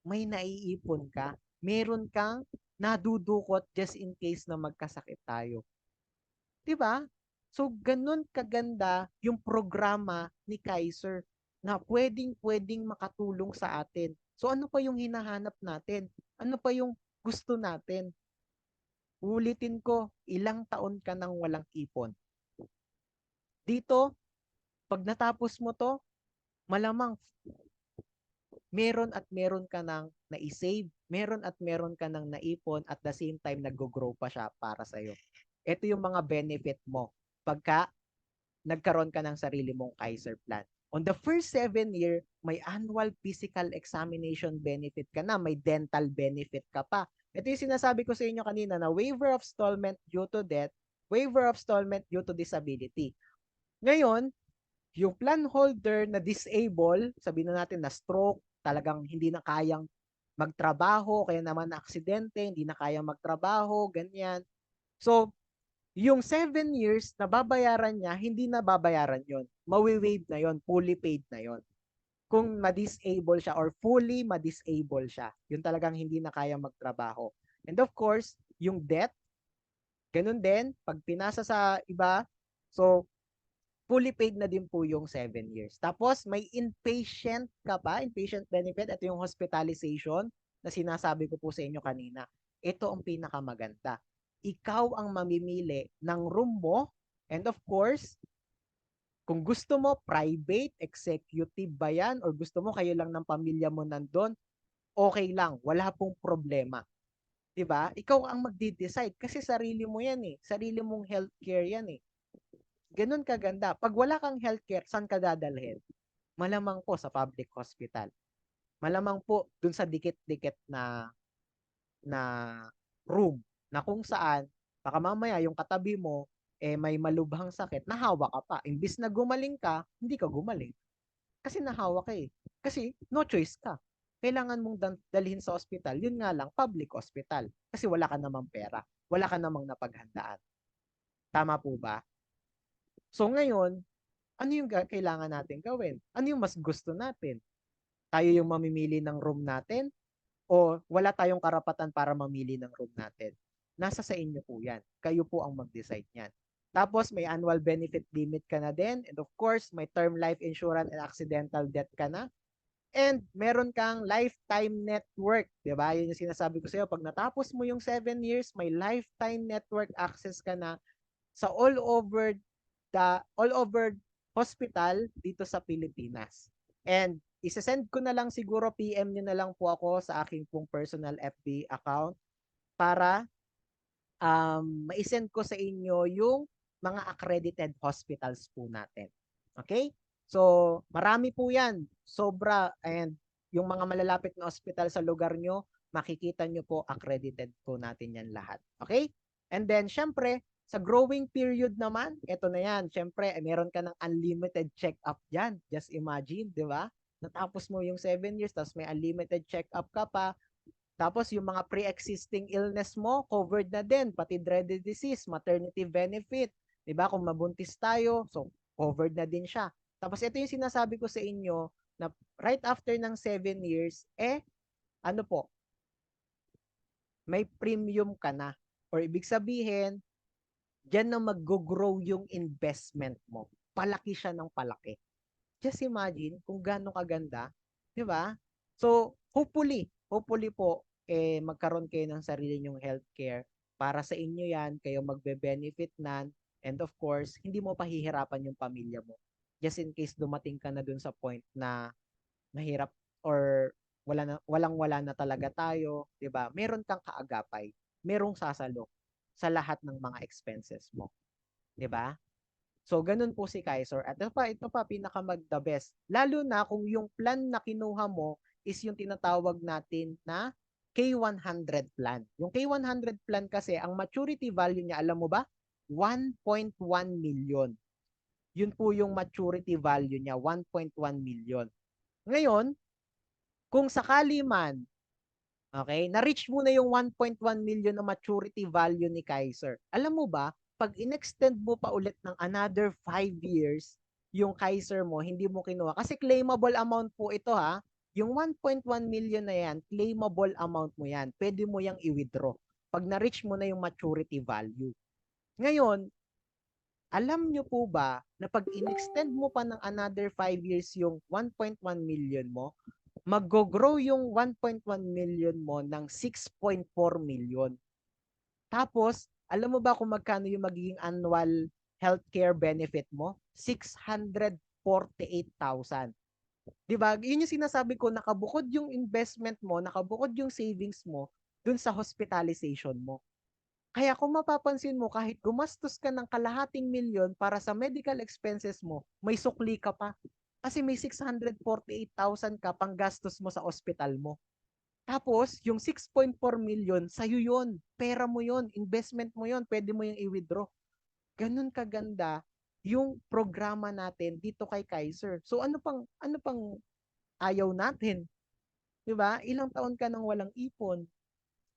May naiipon ka. Meron kang nadudukot just in case na magkasakit tayo. 'Di ba? So, ganun kaganda yung programa ni Kaiser na pwedeng-pwedeng makatulong sa atin. So, ano pa yung hinahanap natin? Ano pa yung gusto natin? Ulitin ko, ilang taon ka nang walang ipon. Dito, pag natapos mo to, malamang meron at meron ka nang na-save, meron at meron ka nang naipon at the same time nag-grow pa siya para sa'yo. Ito yung mga benefit mo pagka nagkaroon ka ng sarili mong Kaiser plan. On the first 7 year, may annual physical examination benefit ka na, may dental benefit ka pa. Ito yung sinasabi ko sa inyo kanina na waiver of installment due to death, waiver of installment due to disability. Ngayon, yung plan holder na disable, sabihin na natin na stroke, talagang hindi na kayang magtrabaho, kaya naman na aksidente, hindi na kayang magtrabaho, ganyan. So, yung 7 years na babayaran niya, hindi na babayaran yon. Mawi-waive na yon, fully paid na yon. Kung ma-disable siya or fully ma-disable siya, yun talagang hindi na kaya magtrabaho. And of course, yung debt, ganun din, pag pinasa sa iba, so fully paid na din po yung 7 years. Tapos may inpatient ka pa, inpatient benefit, ito yung hospitalization na sinasabi ko po sa inyo kanina. Ito ang pinakamaganda. Ikaw ang mamimili ng room mo and of course, kung gusto mo private, executive ba yan or gusto mo kayo lang ng pamilya mo nandun, okay lang, wala pong problema. 'Di ba? Ikaw ang magde-decide kasi sarili mo yan eh. Sarili mong healthcare yan eh. Ganun kaganda. Pag wala kang healthcare, saan ka dadalhin? Malamang po sa public hospital. Malamang po dun sa dikit-dikit na room na kung saan baka mamaya yung katabi mo may malubhang sakit, nahawa ka pa. Imbis na gumaling ka, hindi ka gumaling. Kasi nahawa ka eh. Kasi no choice ka. Kailangan mong dalhin sa ospital. Yun nga lang, public hospital. Kasi wala ka namang pera. Wala ka namang napaghandaan. Tama po ba? So ngayon, ano yung kailangan natin gawin? Ano yung mas gusto natin? Tayo yung mamimili ng room natin o wala tayong karapatan para mamili ng room natin? Nasa sa inyo po yan. Kayo po ang mag-decide niyan. Tapos may annual benefit limit ka na din and of course may term life insurance and accidental death ka na. And meron kang lifetime network, 'di ba? Yun yung sinasabi ko sa iyo, pag natapos mo yung 7 years, may lifetime network access ka na sa all over hospital dito sa Pilipinas. And isa-send ko na lang siguro, PM niyo na lang po ako sa aking pong personal FB account para ma-send ko sa inyo yung mga accredited hospitals po natin. Okay? So, marami po yan. Sobra. And yung mga malalapit na hospital sa lugar nyo, makikita nyo po accredited po natin yan lahat. Okay? And then, syempre, sa growing period naman, ito na yan. Syempre, meron ka ng unlimited check-up dyan. Just imagine, di ba? Natapos mo yung 7 years, tapos may unlimited check-up ka pa, tapos yung mga pre-existing illness mo, covered na din, pati dreaded disease, maternity benefit, 'di ba? Kung mabuntis tayo, so covered na din siya. Tapos ito yung sinasabi ko sa inyo na right after ng 7 years, ano po, may premium ka na. Or ibig sabihin, diyan na mag-grow yung investment mo. Palaki siya ng palaki. Just imagine kung gaano kaganda, 'di ba? So, hopefully po magkaroon kayo ng sarili nyong healthcare para sa inyo 'yan, kayo magbe-benefit nan, and of course, hindi mo pahihirapan yung pamilya mo. Just in case dumating ka na dun sa point na mahirap or walang-wala na talaga tayo, 'di ba? Meron kang kaagapay, merong sasalo sa lahat ng mga expenses mo, 'di ba? So, ganun po si Kaiser. At ito pa, pinaka the best. Lalo na kung yung plan na kinuha mo is yung tinatawag natin na K100 plan. Yung K100 plan kasi, ang maturity value niya, alam mo ba? 1.1 million. Yun po yung maturity value niya, 1.1 million. Ngayon, kung sakali man, okay, na-reach mo na yung 1.1 million na maturity value ni Kaiser, alam mo ba, pag in-extend mo pa ulit ng another 5 years, yung Kaiser mo, hindi mo kinuha. Kasi claimable amount po ito ha. Yung 1.1 million na yan, claimable amount mo yan. Pwede mo yang i-withdraw pag na-reach mo na yung maturity value. Ngayon, alam nyo po ba na pag in-extend mo pa ng another 5 years yung 1.1 million mo, mag-grow yung 1.1 million mo ng 6.4 million. Tapos, alam mo ba kung magkano yung magiging annual healthcare benefit mo? 648,000. 'Di ba? Yun yung sinasabi ko, nakabukod yung investment mo, nakabukod yung savings mo dun sa hospitalization mo. Kaya kung mapapansin mo, kahit gumastos ka ng kalahating milyon para sa medical expenses mo, may sukli ka pa. Kasi may 648,000 ka pang gastos mo sa hospital mo. Tapos, yung 6.4 million, sa'yo yun. Pera mo yun. Investment mo yun. Pwede mo yung i-withdraw. Ganun kaganda yung programa natin dito kay Kaiser. So, ano pang ayaw natin? 'Di ba? Ilang taon ka nang walang ipon.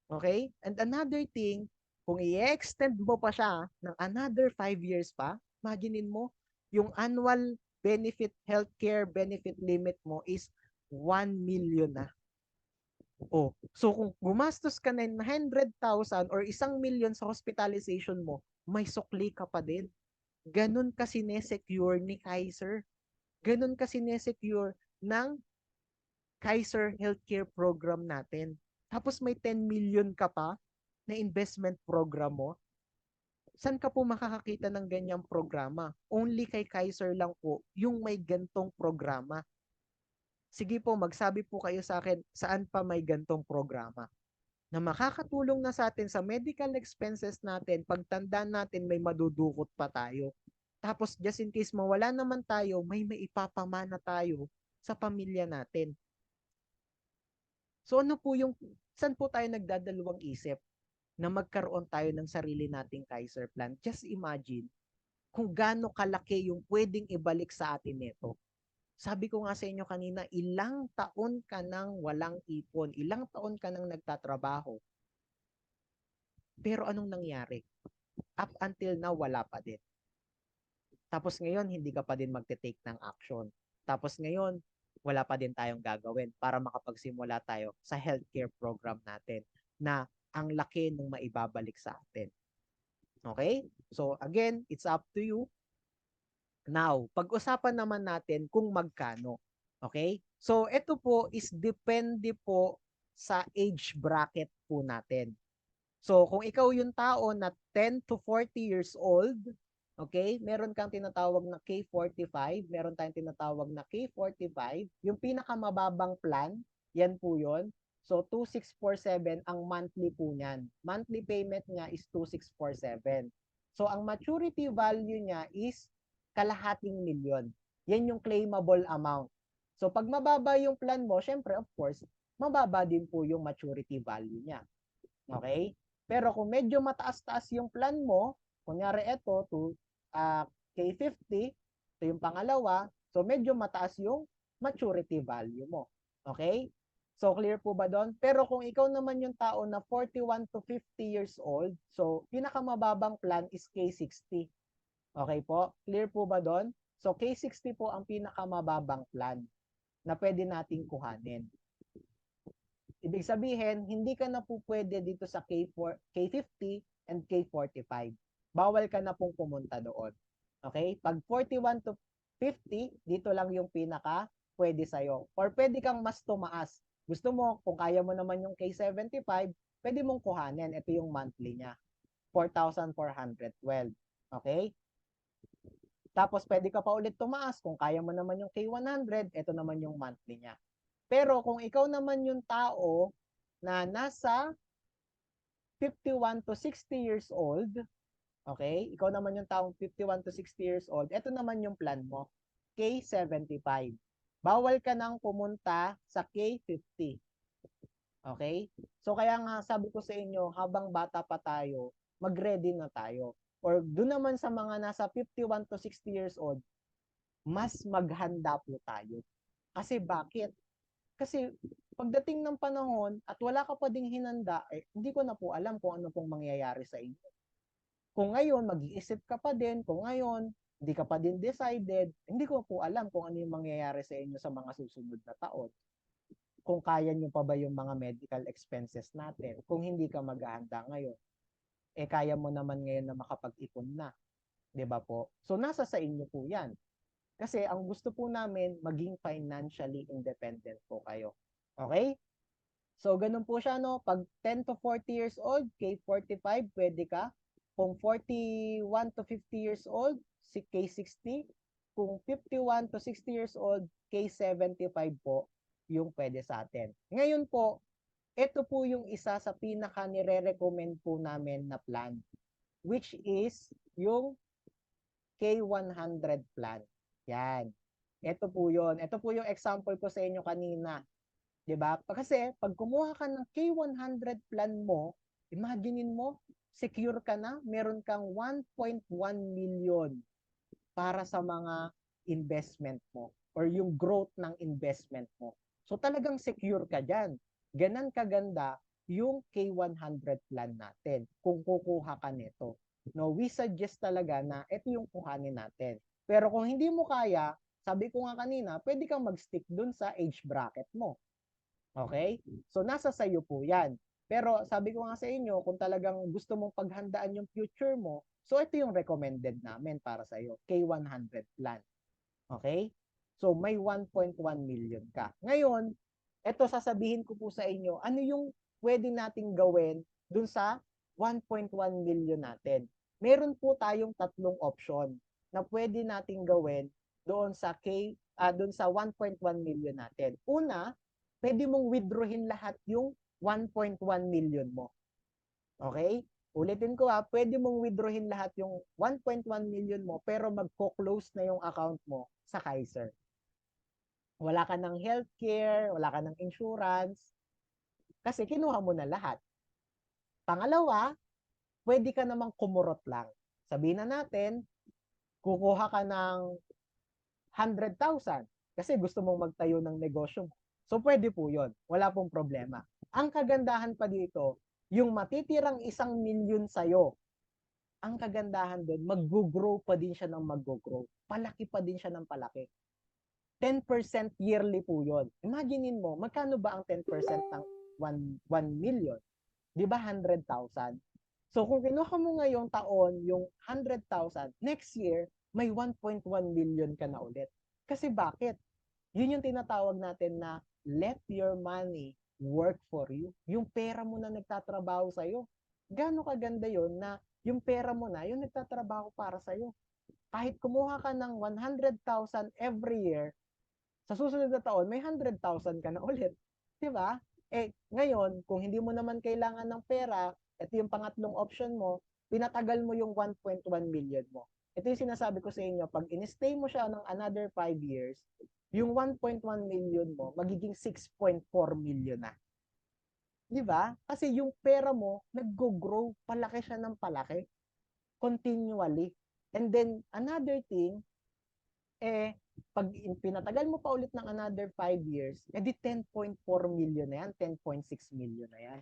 Okay? And another thing, kung i-extend mo pa siya ng another 5 years pa, imaginein mo, yung annual healthcare benefit limit mo is 1 million na. Oh, so kung gumastos ka 900,000 or 1 million sa hospitalization mo, may sukli ka pa din. Ganun ka sinesecure ni Kaiser. Ganun ka sinesecure ng Kaiser Healthcare Program natin. Tapos may 10 million ka pa na investment program mo. Saan ka po makakakita ng ganyang programa? Only kay Kaiser lang po yung may gantong programa. Sige po, magsabi po kayo sa akin, saan pa may gantong programa na makakatulong na sa atin sa medical expenses natin, pagtanda natin may madudukot pa tayo. Tapos just in case mawala naman tayo, may maipapamana tayo sa pamilya natin. So ano po yung, saan po tayo nagdadalawang isip na magkaroon tayo ng sarili nating Kaiser plan? Just imagine kung gaano kalaki yung pwedeng ibalik sa atin nito. Sabi ko nga sa inyo kanina, ilang taon ka nang walang ipon, ilang taon ka nang nagtatrabaho. Pero anong nangyari? Up until now, wala pa din. Tapos ngayon, hindi ka pa din magte-take ng action. Tapos ngayon, wala pa din tayong gagawin para makapagsimula tayo sa healthcare program natin na ang laki ng maibabalik sa atin. Okay? So again, it's up to you. Now, pag-usapan naman natin kung magkano. Okay? So, ito po is depende po sa age bracket po natin. So, kung ikaw yung tao na 10 to 40 years old, okay, meron kang tinatawag na K45, meron tayong tinatawag na K45, yung pinakamababang plan, yan po yun. So, 2647 ang monthly po niyan. Monthly payment niya is 2647. So, ang maturity value niya is kalahating milyon. Yan yung claimable amount. So, pag mababa yung plan mo, syempre, of course, mababa din po yung maturity value niya. Okay? Pero kung medyo mataas-taas yung plan mo, kunyari ito, to K50, ito yung pangalawa, so medyo mataas yung maturity value mo. Okay? So clear po ba doon? Pero kung ikaw naman yung tao na 41 to 50 years old, so pinakamababang plan is K60. Okay po? Clear po ba doon? So K60 po ang pinakamababang plan na pwede nating kuhanin. Ibig sabihin, hindi ka na po pwede dito sa K50 and K45. Bawal ka na pong pumunta doon. Okay? Pag 41 to 50, dito lang yung pinaka pwede sa'yo. Or pwede kang mas tumaas. Gusto mo, kung kaya mo naman yung K75, pwede mong kuhanin. Ito yung monthly niya. 4,412. Okay? Tapos pwede ka pa ulit tumaas. Kung kaya mo naman yung K100, ito naman yung monthly niya. Pero kung ikaw naman yung tao na nasa 51 to 60 years old, okay? Ikaw naman yung taong 51 to 60 years old, ito naman yung plan mo, K75. Bawal ka nang pumunta sa K50. Okay? So kaya nga sabi ko sa inyo, habang bata pa tayo, mag-ready na tayo. Or doon naman sa mga nasa 51 to 60 years old, mas maghanda po tayo. Kasi bakit? Kasi pagdating ng panahon at wala ka pa ding hinanda, hindi ko na po alam kung ano pong mangyayari sa inyo. Kung ngayon, mag-iisip ka pa din, kung ngayon, hindi ka pa din decided, hindi ko po alam kung ano yung mangyayari sa inyo sa mga susunod na taon. Kung kaya nyo pa ba yung mga medical expenses natin, kung hindi ka maghahanda ngayon, kaya mo naman ngayon na makapag-ipon na. 'Di ba po? So, nasa sa inyo po yan. Kasi ang gusto po namin, maging financially independent po kayo. Okay? So, ganun po siya, no? Pag 10 to 40 years old, K45, pwede ka. Kung 41 to 50 years old, si K60. Kung 51 to 60 years old, K75 po yung pwede sa atin. Ngayon po, ito po yung isa sa pinaka nire-recommend po namin na plan, which is yung K100 plan. Yan. Ito po yun. Ito po yung example ko sa inyo kanina. 'Di ba? Kasi pag kumuha ka ng K100 plan mo, imaginein mo, secure ka na, meron kang 1.1 million para sa mga investment mo or yung growth ng investment mo. So talagang secure ka diyan. Ganan kaganda yung K100 plan natin kung kukuha ka nito. No, we suggest talaga na ito yung kuhanin natin. Pero kung hindi mo kaya, sabi ko nga kanina, pwede kang mag-stick dun sa age bracket mo. Okay? So, nasa sayo po yan. Pero sabi ko nga sa inyo, kung talagang gusto mong paghandaan yung future mo, so ito yung recommended namin para sa iyo, K100 plan. Okay? So, may 1.1 million ka. Ngayon, ito sasabihin ko po sa inyo, ano yung pwede nating gawin dun sa 1.1 million natin. Meron po tayong tatlong option na pwede nating gawin doon sa doon sa 1.1 million natin. Una, pwede mong withdrawin lahat yung 1.1 million mo. Okay? Ulitin ko pwede mong withdrawin lahat yung 1.1 million mo pero magko-close na yung account mo sa Kaiser. Wala ka ng healthcare, wala ka ng insurance, kasi kinuha mo na lahat. Pangalawa, pwede ka namang kumurot lang. Sabihin na natin, kukuha ka ng 100,000 kasi gusto mong magtayo ng negosyo mo. So, pwede po yun. Wala pong problema. Ang kagandahan pa dito, yung matitirang 1,000,000 sa'yo, ang kagandahan doon, mag-grow pa din siya ng mag-grow. Palaki pa din siya ng palaki. 10% yearly po yun. Imaginein mo, magkano ba ang 10% ng 1 million? Di ba 100,000? So kung kinuha mo ngayong taon yung 100,000, next year, may 1.1 million ka na ulit. Kasi bakit? Yun yung tinatawag natin na let your money work for you. Yung pera mo na nagtatrabaho sa'yo. Gaano kaganda yun na yung pera mo na, yung nagtatrabaho para sa'yo. Kahit kumuha ka ng 100,000 every year, sa susunod na taon, may 100,000 ka na ulit. Di ba? Ngayon, kung hindi mo naman kailangan ng pera, ito yung pangatlong option mo, pinatagal mo yung 1.1 million mo. Ito yung sinasabi ko sa inyo, pag in-stay mo siya ng another 5 years, yung 1.1 million mo, magiging 6.4 million na. Di ba? Kasi yung pera mo, nag-grow, palaki siya ng palaki, continually. And then, another thing, pag pinatagal mo pa ulit ng another 5 years, edi 10.4 million na yan, 10.6 million na yan.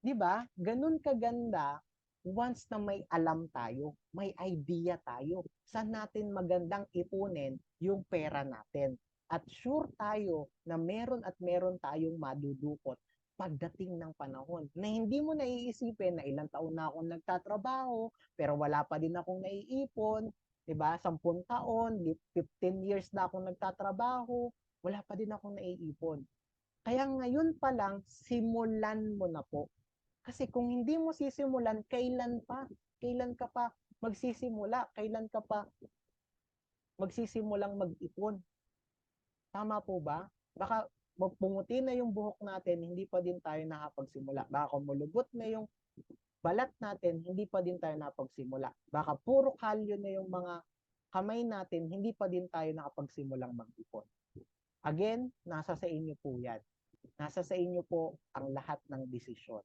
Di ba? Ganun kaganda once na may alam tayo, may idea tayo, saan natin magandang ipunin yung pera natin. At sure tayo na meron at meron tayong madudukot pagdating ng panahon na hindi mo naiisipin na ilang taon na akong nagtatrabaho pero wala pa din akong naiipon, 'di ba? 10 taon, 15 years na akong nagtatrabaho, wala pa din akong naiipon. Kaya ngayon pa lang, simulan mo na po. Kasi kung hindi mo sisimulan, kailan pa? Kailan ka pa magsisimula? Kailan ka pa magsisimulang mag-ipon? Tama po ba? Baka magpunguti na yung buhok natin, hindi pa din tayo nakapagsimula. Baka kumulubot na yung balat natin, hindi pa din tayo nakapagsimula. Baka puro kalyo na yung mga kamay natin, hindi pa din tayo nakapagsimulang mag-ipon. Again, nasa sa inyo po yan. Nasa sa inyo po ang lahat ng desisyon.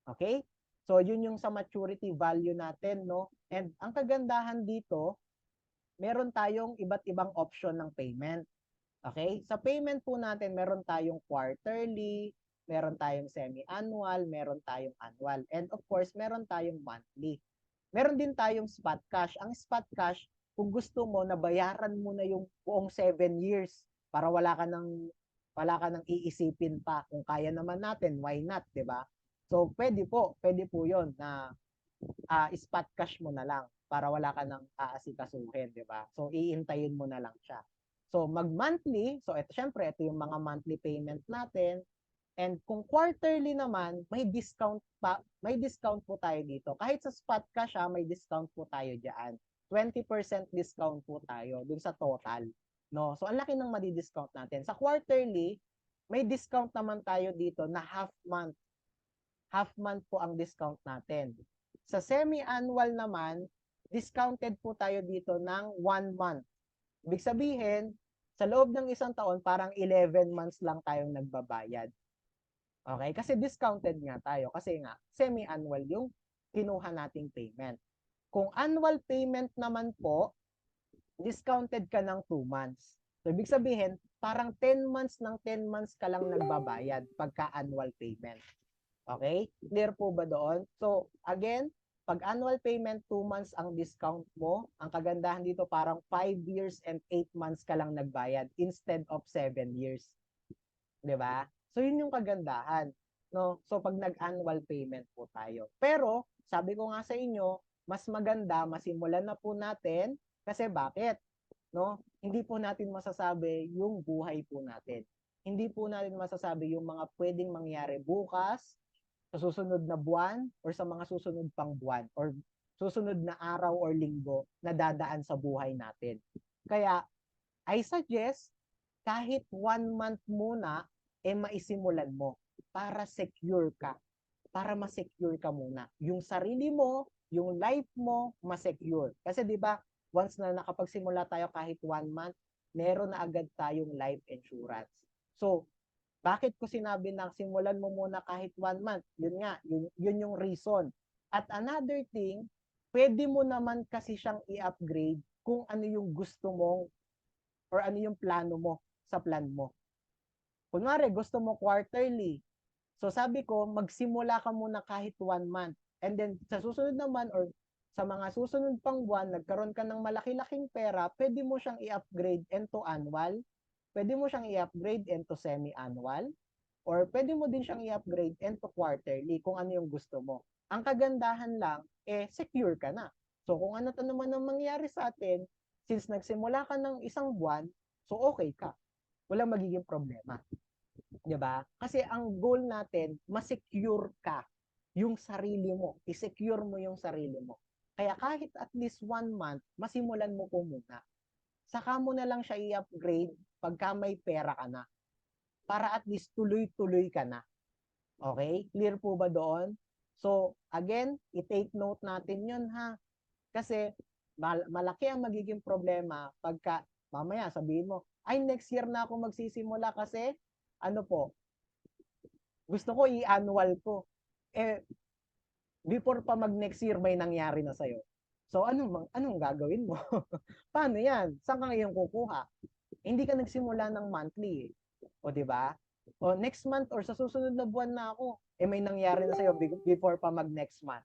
Okay? So, yun yung sa maturity value natin, no? And ang kagandahan dito, meron tayong iba't ibang option ng payment. Okay? Sa payment po natin, meron tayong quarterly, meron tayong semi-annual, meron tayong annual. And of course, meron tayong monthly. Meron din tayong spot cash. Ang spot cash, kung gusto mo, nabayaran mo na yung buong 7 years para wala ka nang iisipin pa. Kung kaya naman natin, why not, 'di ba? So, pwede po 'yon na spot cash mo na lang para wala ka nang aasikasuhin, 'di ba? So, iintayin mo na lang siya. So, mag-monthly, so syempre, ito yung mga monthly payment natin. And kung quarterly naman, may discount po tayo dito. Kahit sa spot cash, may discount po tayo diyan. 20% discount po tayo dun sa total. No? So, ang laki ng madi-discount natin. Sa quarterly, may discount naman tayo dito na half month. Half month po ang discount natin. Sa semi-annual naman, discounted po tayo dito ng 1 month. Ibig sabihin, sa loob ng isang taon, parang 11 months lang tayong nagbabayad. Okay? Kasi discounted nga tayo. Kasi nga, semi-annual yung kinuha nating payment. Kung annual payment naman po, discounted ka ng 2 months. So, ibig sabihin, parang 10 months ng 10 months ka lang nagbabayad pagka annual payment. Okay? Clear po ba doon? So, again, pag annual payment, 2 months ang discount mo. Ang kagandahan dito, parang 5 years and 8 months ka lang nagbayad instead of 7 years. 'Di ba? So, yun yung kagandahan. No? So, pag nag-annual payment po tayo. Pero, sabi ko nga sa inyo, mas maganda, masimulan na po natin. Kasi bakit? No? Hindi po natin masasabi yung buhay po natin. Hindi po natin masasabi yung mga pwedeng mangyari bukas, sa susunod na buwan, or sa mga susunod pang buwan, or susunod na araw or linggo na dadaan sa buhay natin. Kaya, I suggest, kahit 1 month muna, maisimulan mo para secure ka. Para ma-secure ka muna. Yung sarili mo, yung life mo, ma-secure. Kasi 'di ba, once na nakapagsimula tayo kahit 1 month, meron na agad tayong life insurance. So, bakit ko sinabi na simulan mo muna kahit 1 month? Yun nga, yun yung reason. At another thing, pwede mo naman kasi siyang i-upgrade kung ano yung gusto mong or ano yung plano mo sa plan mo. Kunwari, gusto mo quarterly. So sabi ko, magsimula ka muna kahit 1 month. And then sa susunod naman or sa mga susunod pang buwan, nagkaroon ka ng malaki-laking pera, pwede mo siyang i-upgrade into annual, pwede mo siyang i-upgrade into semi-annual, or pwede mo din siyang i-upgrade into quarterly kung ano yung gusto mo. Ang kagandahan lang, secure ka na. So kung ano naman ang mangyari sa atin, since nagsimula ka ng isang buwan, so okay ka. walang magiging problema. 'Di ba? Kasi ang goal natin, ma-secure ka yung sarili mo. I-secure mo yung sarili mo. Kaya kahit at least 1 month, masimulan mo po muna. Saka mo na lang siya i-upgrade pagka may pera ka na. Para at least tuloy-tuloy ka na. Okay? Clear po ba doon? So, again, i-take note natin yun ha. Kasi malaki ang magiging problema pagka mamaya sabihin mo, ay next year na ako magsisimula kasi ano po, gusto ko i-annual ko. Eh, before pa mag next year may nangyari na sa'yo. So, anong gagawin mo? Paano yan? Saan ka ngayon kukuha? Hindi ka nagsimula ng monthly. O, di ba? O, next month or sa susunod na buwan na ako, eh may nangyari na sa'yo before pa mag next month.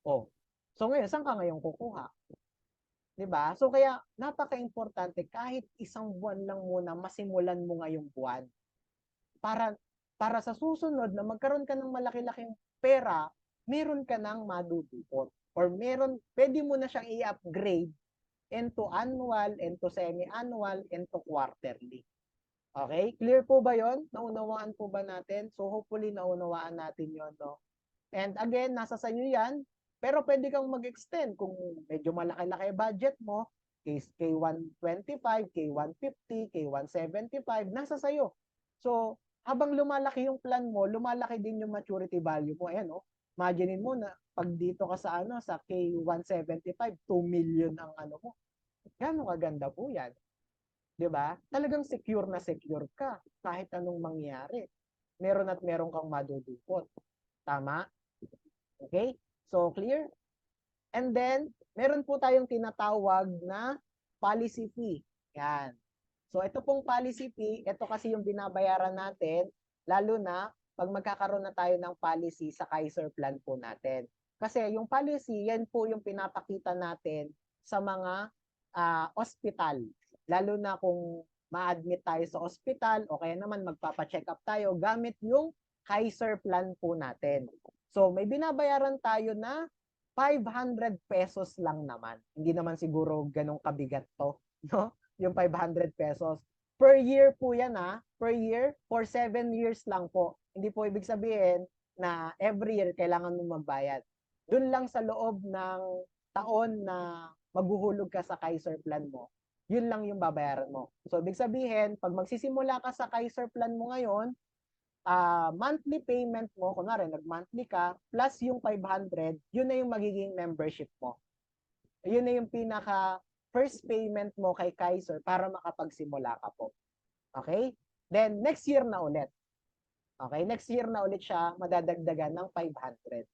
O, so ngayon, saan ka ngayon kukuha? 'Di ba? So kaya napaka-importante kahit isang buwan lang muna masimulan mo ngayong buwan. Para para sa susunod na magkaroon ka ng malaki-laking pera, meron ka nang madudukot or pwede mo na siyang i-upgrade into annual, into semi-annual, into quarterly. Okay? Clear po ba 'yon? Naunawaan po ba natin? So hopefully naunawaan natin 'yon, no? And again, nasa sa iyo 'yan. Pero pwede kang mag-extend kung medyo malaki-laki budget mo, K125, K150, K175, nasa sayo. So, habang lumalaki yung plan mo, lumalaki din yung maturity value mo. Ayan, oh. Imaginein mo na pag dito ka sa sa K175, 2 million ang ano mo. Gano'ng kaganda po 'yan. 'Di ba? Talagang secure na secure ka kahit anong mangyari. Meron at meron kang madudukot. Tama? Okay? So, clear? And then, meron po tayong tinatawag na policy fee. Yan. So, ito pong policy fee, ito kasi yung binabayaran natin, lalo na pag magkakaroon na tayo ng policy sa Kaiser plan po natin. Kasi yung policy, yan po yung pinapakita natin sa mga hospital. Lalo na kung ma-admit tayo sa hospital o kaya naman magpapa-check up tayo gamit yung Kaiser plan po natin. So, may binabayaran tayo na 500 pesos lang naman. Hindi naman siguro ganong kabigat to, no? Yung 500 pesos. Per year po yan per year, for 7 years lang po. Hindi po ibig sabihin na every year kailangan mo magbayad. Doon lang sa loob ng taon na maghuhulog ka sa Kaiser plan mo, yun lang yung babayaran mo. So, ibig sabihin, pag magsisimula ka sa Kaiser plan mo ngayon, monthly payment mo, kunwari nag-monthly ka, plus yung 500, yun na yung magiging membership mo. Yun na yung pinaka first payment mo kay Kaiser para makapagsimula ka po. Okay? Then, next year na ulit. Okay? Next year na ulit siya, madadagdagan ng 500.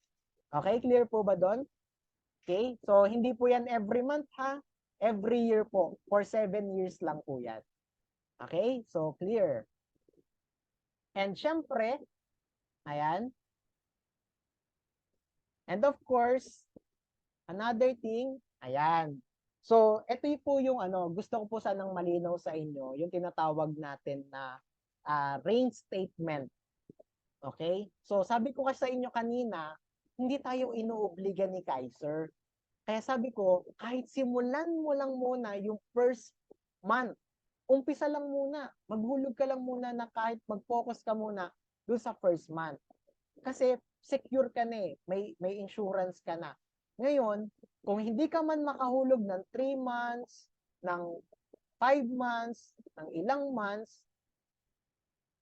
Okay? Clear po ba doon? Okay? So, hindi po yan every month ha. Every year po. For 7 years lang po yan. Okay? So, clear. And syempre, ayan. And of course, another thing, ayan. So, ito po yung gusto ko po sanang malinaw sa inyo, yung tinatawag natin na range statement. Okay? So, sabi ko kasi sa inyo kanina, hindi tayo inuobliga ni Kaiser. Kaya sabi ko, kahit simulan mo lang muna yung first month, umpisa lang muna, maghulog ka lang muna na kahit mag-focus ka muna doon sa first month. Kasi secure ka na may insurance ka na. Ngayon, kung hindi ka man makahulog ng 3 months, ng 5 months, ng ilang months,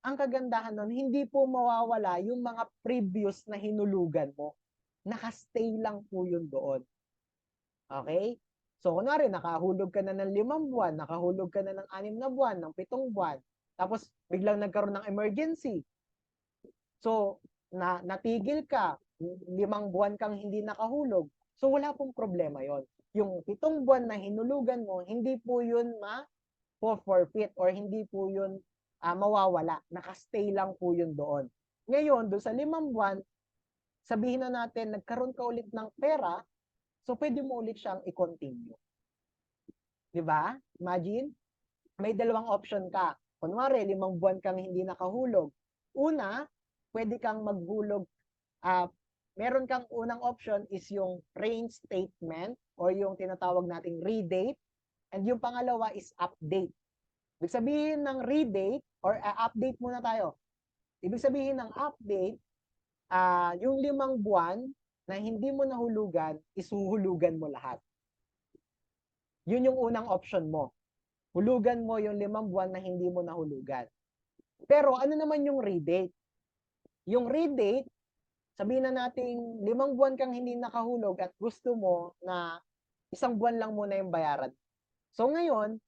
ang kagandahan nun, hindi po mawawala yung mga previous na hinulugan mo. Nakastay lang po yun doon. Okay? So, kunwari, nakahulog ka na ng 5 buwan, nakahulog ka na ng 6 na buwan, ng 7 buwan, tapos biglang nagkaroon ng emergency. So, natigil ka, 5 buwan kang hindi nakahulog. So, wala pong problema yon. Yung 7 buwan na hinulugan mo, hindi po yun ma-forfeit or hindi po yun mawawala. Nakastay lang po yun doon. Ngayon, doon sa 5 buwan, sabihin na natin, nagkaroon ka ulit ng pera, so, pwede mo ulit siyang i-continue. Diba? Imagine, may 2 option ka. Kunwari, 5 buwan kang hindi nakahulog. Una, pwede kang maghulog. Meron kang unang option is yung range statement or yung tinatawag nating redate. And yung pangalawa is update. Ibig sabihin ng redate or update muna tayo. Ibig sabihin ng update, yung 5 buwan na hindi mo nahulugan, isuhulugan mo lahat. Yun yung unang option mo. Hulugan mo yung 5 buwan na hindi mo nahulugan. Pero ano naman yung redate? Yung redate, sabihin na natin 5 buwan kang hindi nakahulog at gusto mo na 1 buwan lang muna yung bayaran. So ngayon,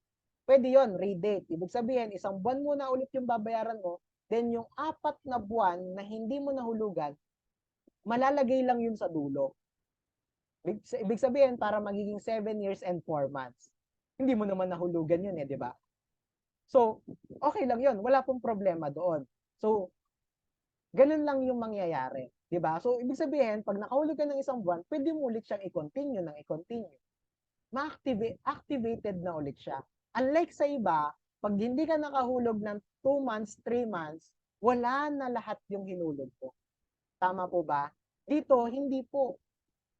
pwede yon redate. Ibig sabihin, 1 buwan muna ulit yung babayaran mo, then yung 4 na buwan na hindi mo nahulugan, malalagay lang yun sa dulo. Ibig sabihin, para magiging 7 years and 4 months. Hindi mo naman nahulugan yun di ba? So, okay lang yun. Wala pong problema doon. So, ganun lang yung mangyayari. Di ba? So, ibig sabihin, pag nakahulog ka ng 1 buwan, pwede mo ulit siyang i-continue ng i-continue. Activated na ulit siya. Unlike sa iba, pag hindi ka nakahulog ng 2 months, 3 months, wala na lahat yung hinulog mo. Tama po ba? Dito, hindi po.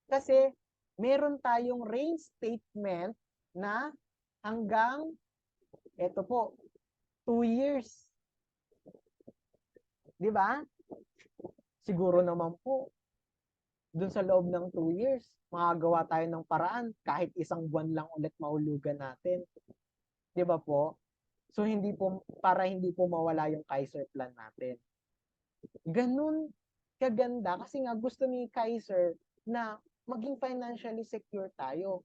Kasi meron tayong reinstatement na hanggang, eto po, 2 years. Di ba? Siguro naman po, dun sa loob ng 2 years, makagawa tayo ng paraan kahit 1 buwan lang ulit mahulugan natin. Di ba po? So, para hindi po mawala yung Kaiser plan natin. Ganun kaganda kasi nga gusto ni Kaiser na maging financially secure tayo.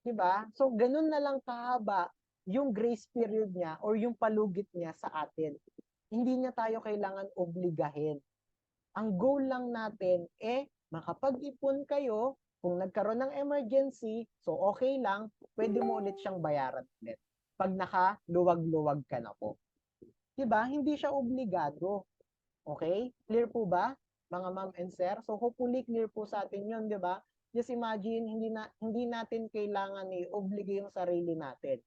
'Di ba? So ganun na lang kahaba yung grace period niya or yung palugit niya sa atin. Hindi niya tayo kailangan obligahin. Ang goal lang natin makapag-ipon kayo, kung nagkaroon ng emergency, so okay lang, pwede mo ulit siyang bayaran ulit. Pag nakaluwag-luwag ka na po. 'Di ba? Hindi siya obligado. Okay? Clear po ba, mga ma'am and sir? So hopefully clear po sa atin 'yon, 'di ba? Just imagine hindi natin kailangan i-obligate yung sarili natin.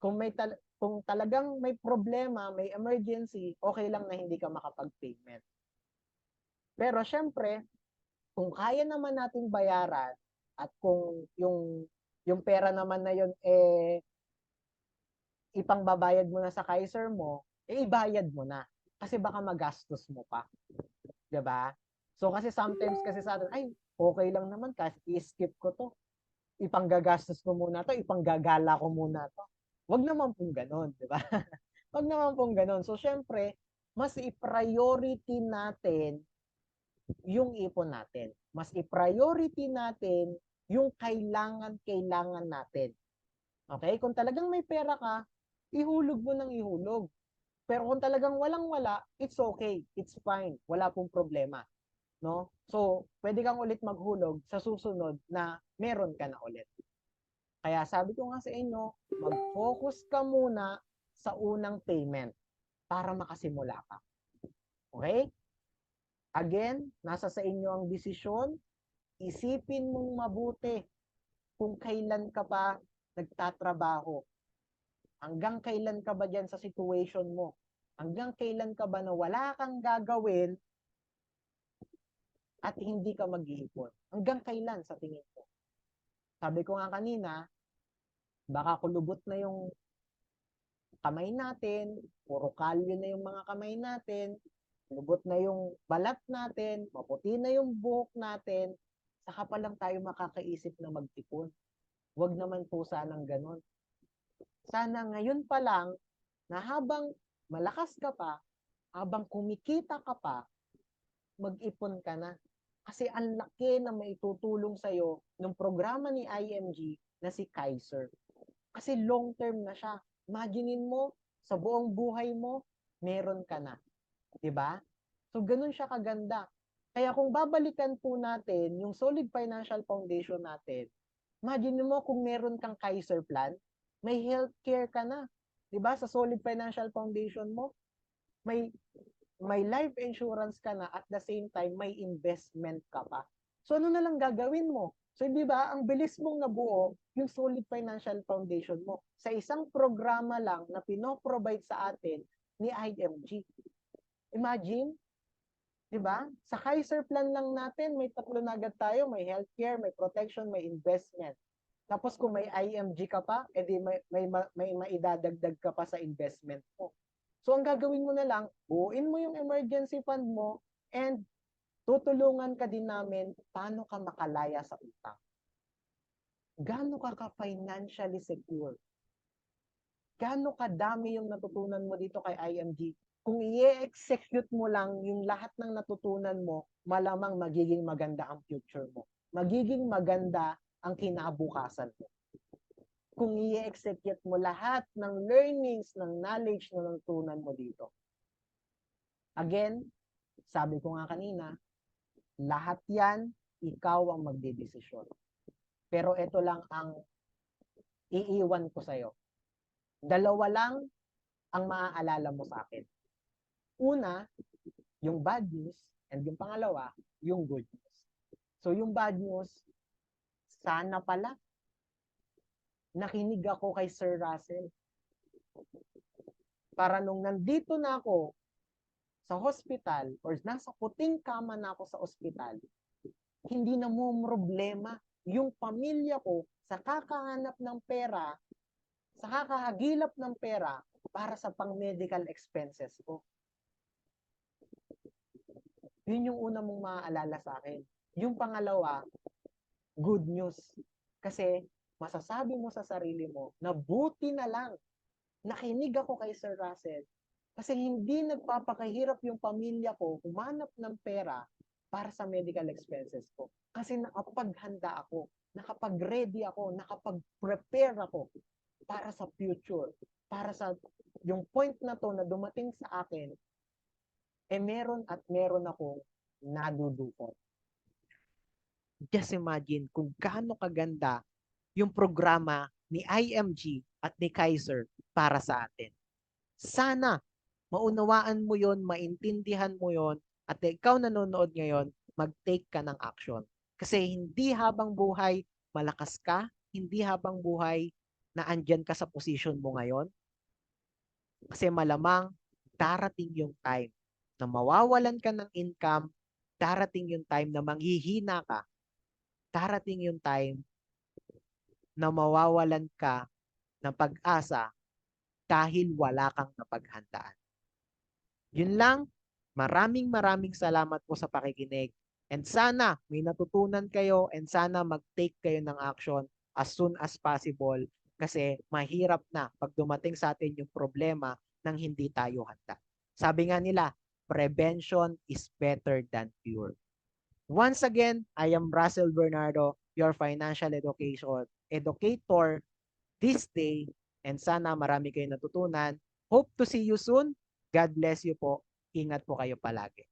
Kung talagang may problema, may emergency, okay lang na hindi ka makapag-payment. Pero syempre, kung kaya naman nating bayaran at kung yung pera naman na 'yon ipangbabayad mo na sa Kaiser mo, ibayad mo na. Kasi baka magastos mo pa. 'Di ba? So kasi sometimes kasi sa atin, ay, okay lang naman kasi i-skip ko 'to. Ipanggagastos ko muna 'to, ipanggagala ko muna 'to. Wag naman pong gano'n, 'di ba? Wag naman pong gano'n. So syempre, mas i-priority natin yung ipon natin. Mas i-priority natin yung kailangan natin. Okay? Kung talagang may pera ka, ihulog mo ng ihulog. Pero kung talagang walang-wala, it's okay. It's fine. Wala pong problema. No? So, pwede kang ulit maghulog sa susunod na meron ka na ulit. Kaya sabi ko nga sa inyo, mag-focus ka muna sa unang payment para makasimula ka. Okay? Again, nasa sa inyo ang desisyon. Isipin mong mabuti kung kailan ka pa nagtatrabaho. Hanggang kailan ka ba dyan sa situation mo? Hanggang kailan ka ba na wala kang gagawin at hindi ka mag-iipon? Hanggang kailan sa tingin mo? Sabi ko nga kanina, baka kulubot na yung kamay natin, puro kalyo na yung mga kamay natin, kulubot na yung balat natin, maputi na yung buhok natin, saka pa lang tayo makakaisip na magtipon. Huwag naman po sanang ganon. Sana ngayon pa lang, na habang malakas ka pa, habang kumikita ka pa, mag-ipon ka na. Kasi ang laki na maitutulong sa'yo ng programa ni IMG na si Kaiser. Kasi long term na siya. Imaginein mo, sa buong buhay mo, meron ka na. 'Di ba? So, ganun siya kaganda. Kaya kung babalikan po natin yung solid financial foundation natin, imagine mo kung meron kang Kaiser plan, may healthcare ka na. 'Di ba? Sa solid financial foundation mo, may life insurance ka na at the same time may investment ka pa. So ano na lang gagawin mo? So 'di ba, ang bilis mong nabuo yung solid financial foundation mo sa isang programa lang na pino-provide sa atin ni IMG. Imagine, 'di ba? Sa Kaiser plan lang natin may tatlo na agad tayo, may healthcare, may protection, may investment. Tapos kung may IMG ka pa, edi may maidadagdag ka pa sa investment mo. So ang gagawin mo na lang, buuin mo yung emergency fund mo and tutulungan ka din namin paano ka makalaya sa utang. Gaano ka financially secure? Gaano kadami yung natutunan mo dito kay IMG? Kung i-execute mo lang yung lahat ng natutunan mo, malamang magiging maganda ang future mo. Magiging maganda ang kinabukasan mo. Kung i-execute mo lahat ng learnings, ng knowledge na natutunan mo dito. Again, sabi ko nga kanina, lahat yan, ikaw ang magdedesisyon. Pero ito lang ang iiwan ko sa'yo. Dalawa lang ang maaalala mo sa akin. Una, yung bad news, and yung pangalawa, yung good news. So yung bad news, sana pala nakinig ako kay Sir Russell. Para nung nandito na ako sa hospital or nasa puting kama na ako sa ospital, hindi na mo problema yung pamilya ko sa kakahanap ng pera, sa kakahagilap ng pera para sa pang-medical expenses ko. Yun yung una mong maaalala sa akin. Yung pangalawa, good news. Kasi masasabi mo sa sarili mo na buti na lang nakinig ako kay Sir Russell kasi hindi nagpapakahirap yung pamilya ko humanap ng pera para sa medical expenses ko. Kasi nakapaghanda ako, nakapag-ready ako, nakapag-prepare ako para sa future, para sa yung point na to na dumating sa akin, meron at meron akong nadudukot. Just imagine kung gaano kaganda yung programa ni IMG at ni Kaiser para sa atin. Sana maunawaan mo yon, maintindihan mo yon, at ikaw nanonood ngayon, mag-take ka ng action. Kasi hindi habang buhay malakas ka, hindi habang buhay na andyan ka sa position mo ngayon. Kasi malamang darating yung time na mawawalan ka ng income, darating yung time na manghihina ka, darating yung time na mawawalan ka ng pag-asa dahil wala kang napaghandaan. Yun lang, maraming salamat po sa pakikinig. And sana may natutunan kayo and sana mag-take kayo ng action as soon as possible kasi mahirap na pag dumating sa atin yung problema nang hindi tayo handa. Sabi nga nila, prevention is better than cure. Once again, I am Russell Bernardo, your financial educator this day, and sana marami kayong natutunan. Hope to see you soon. God bless you po. Ingat po kayo palagi.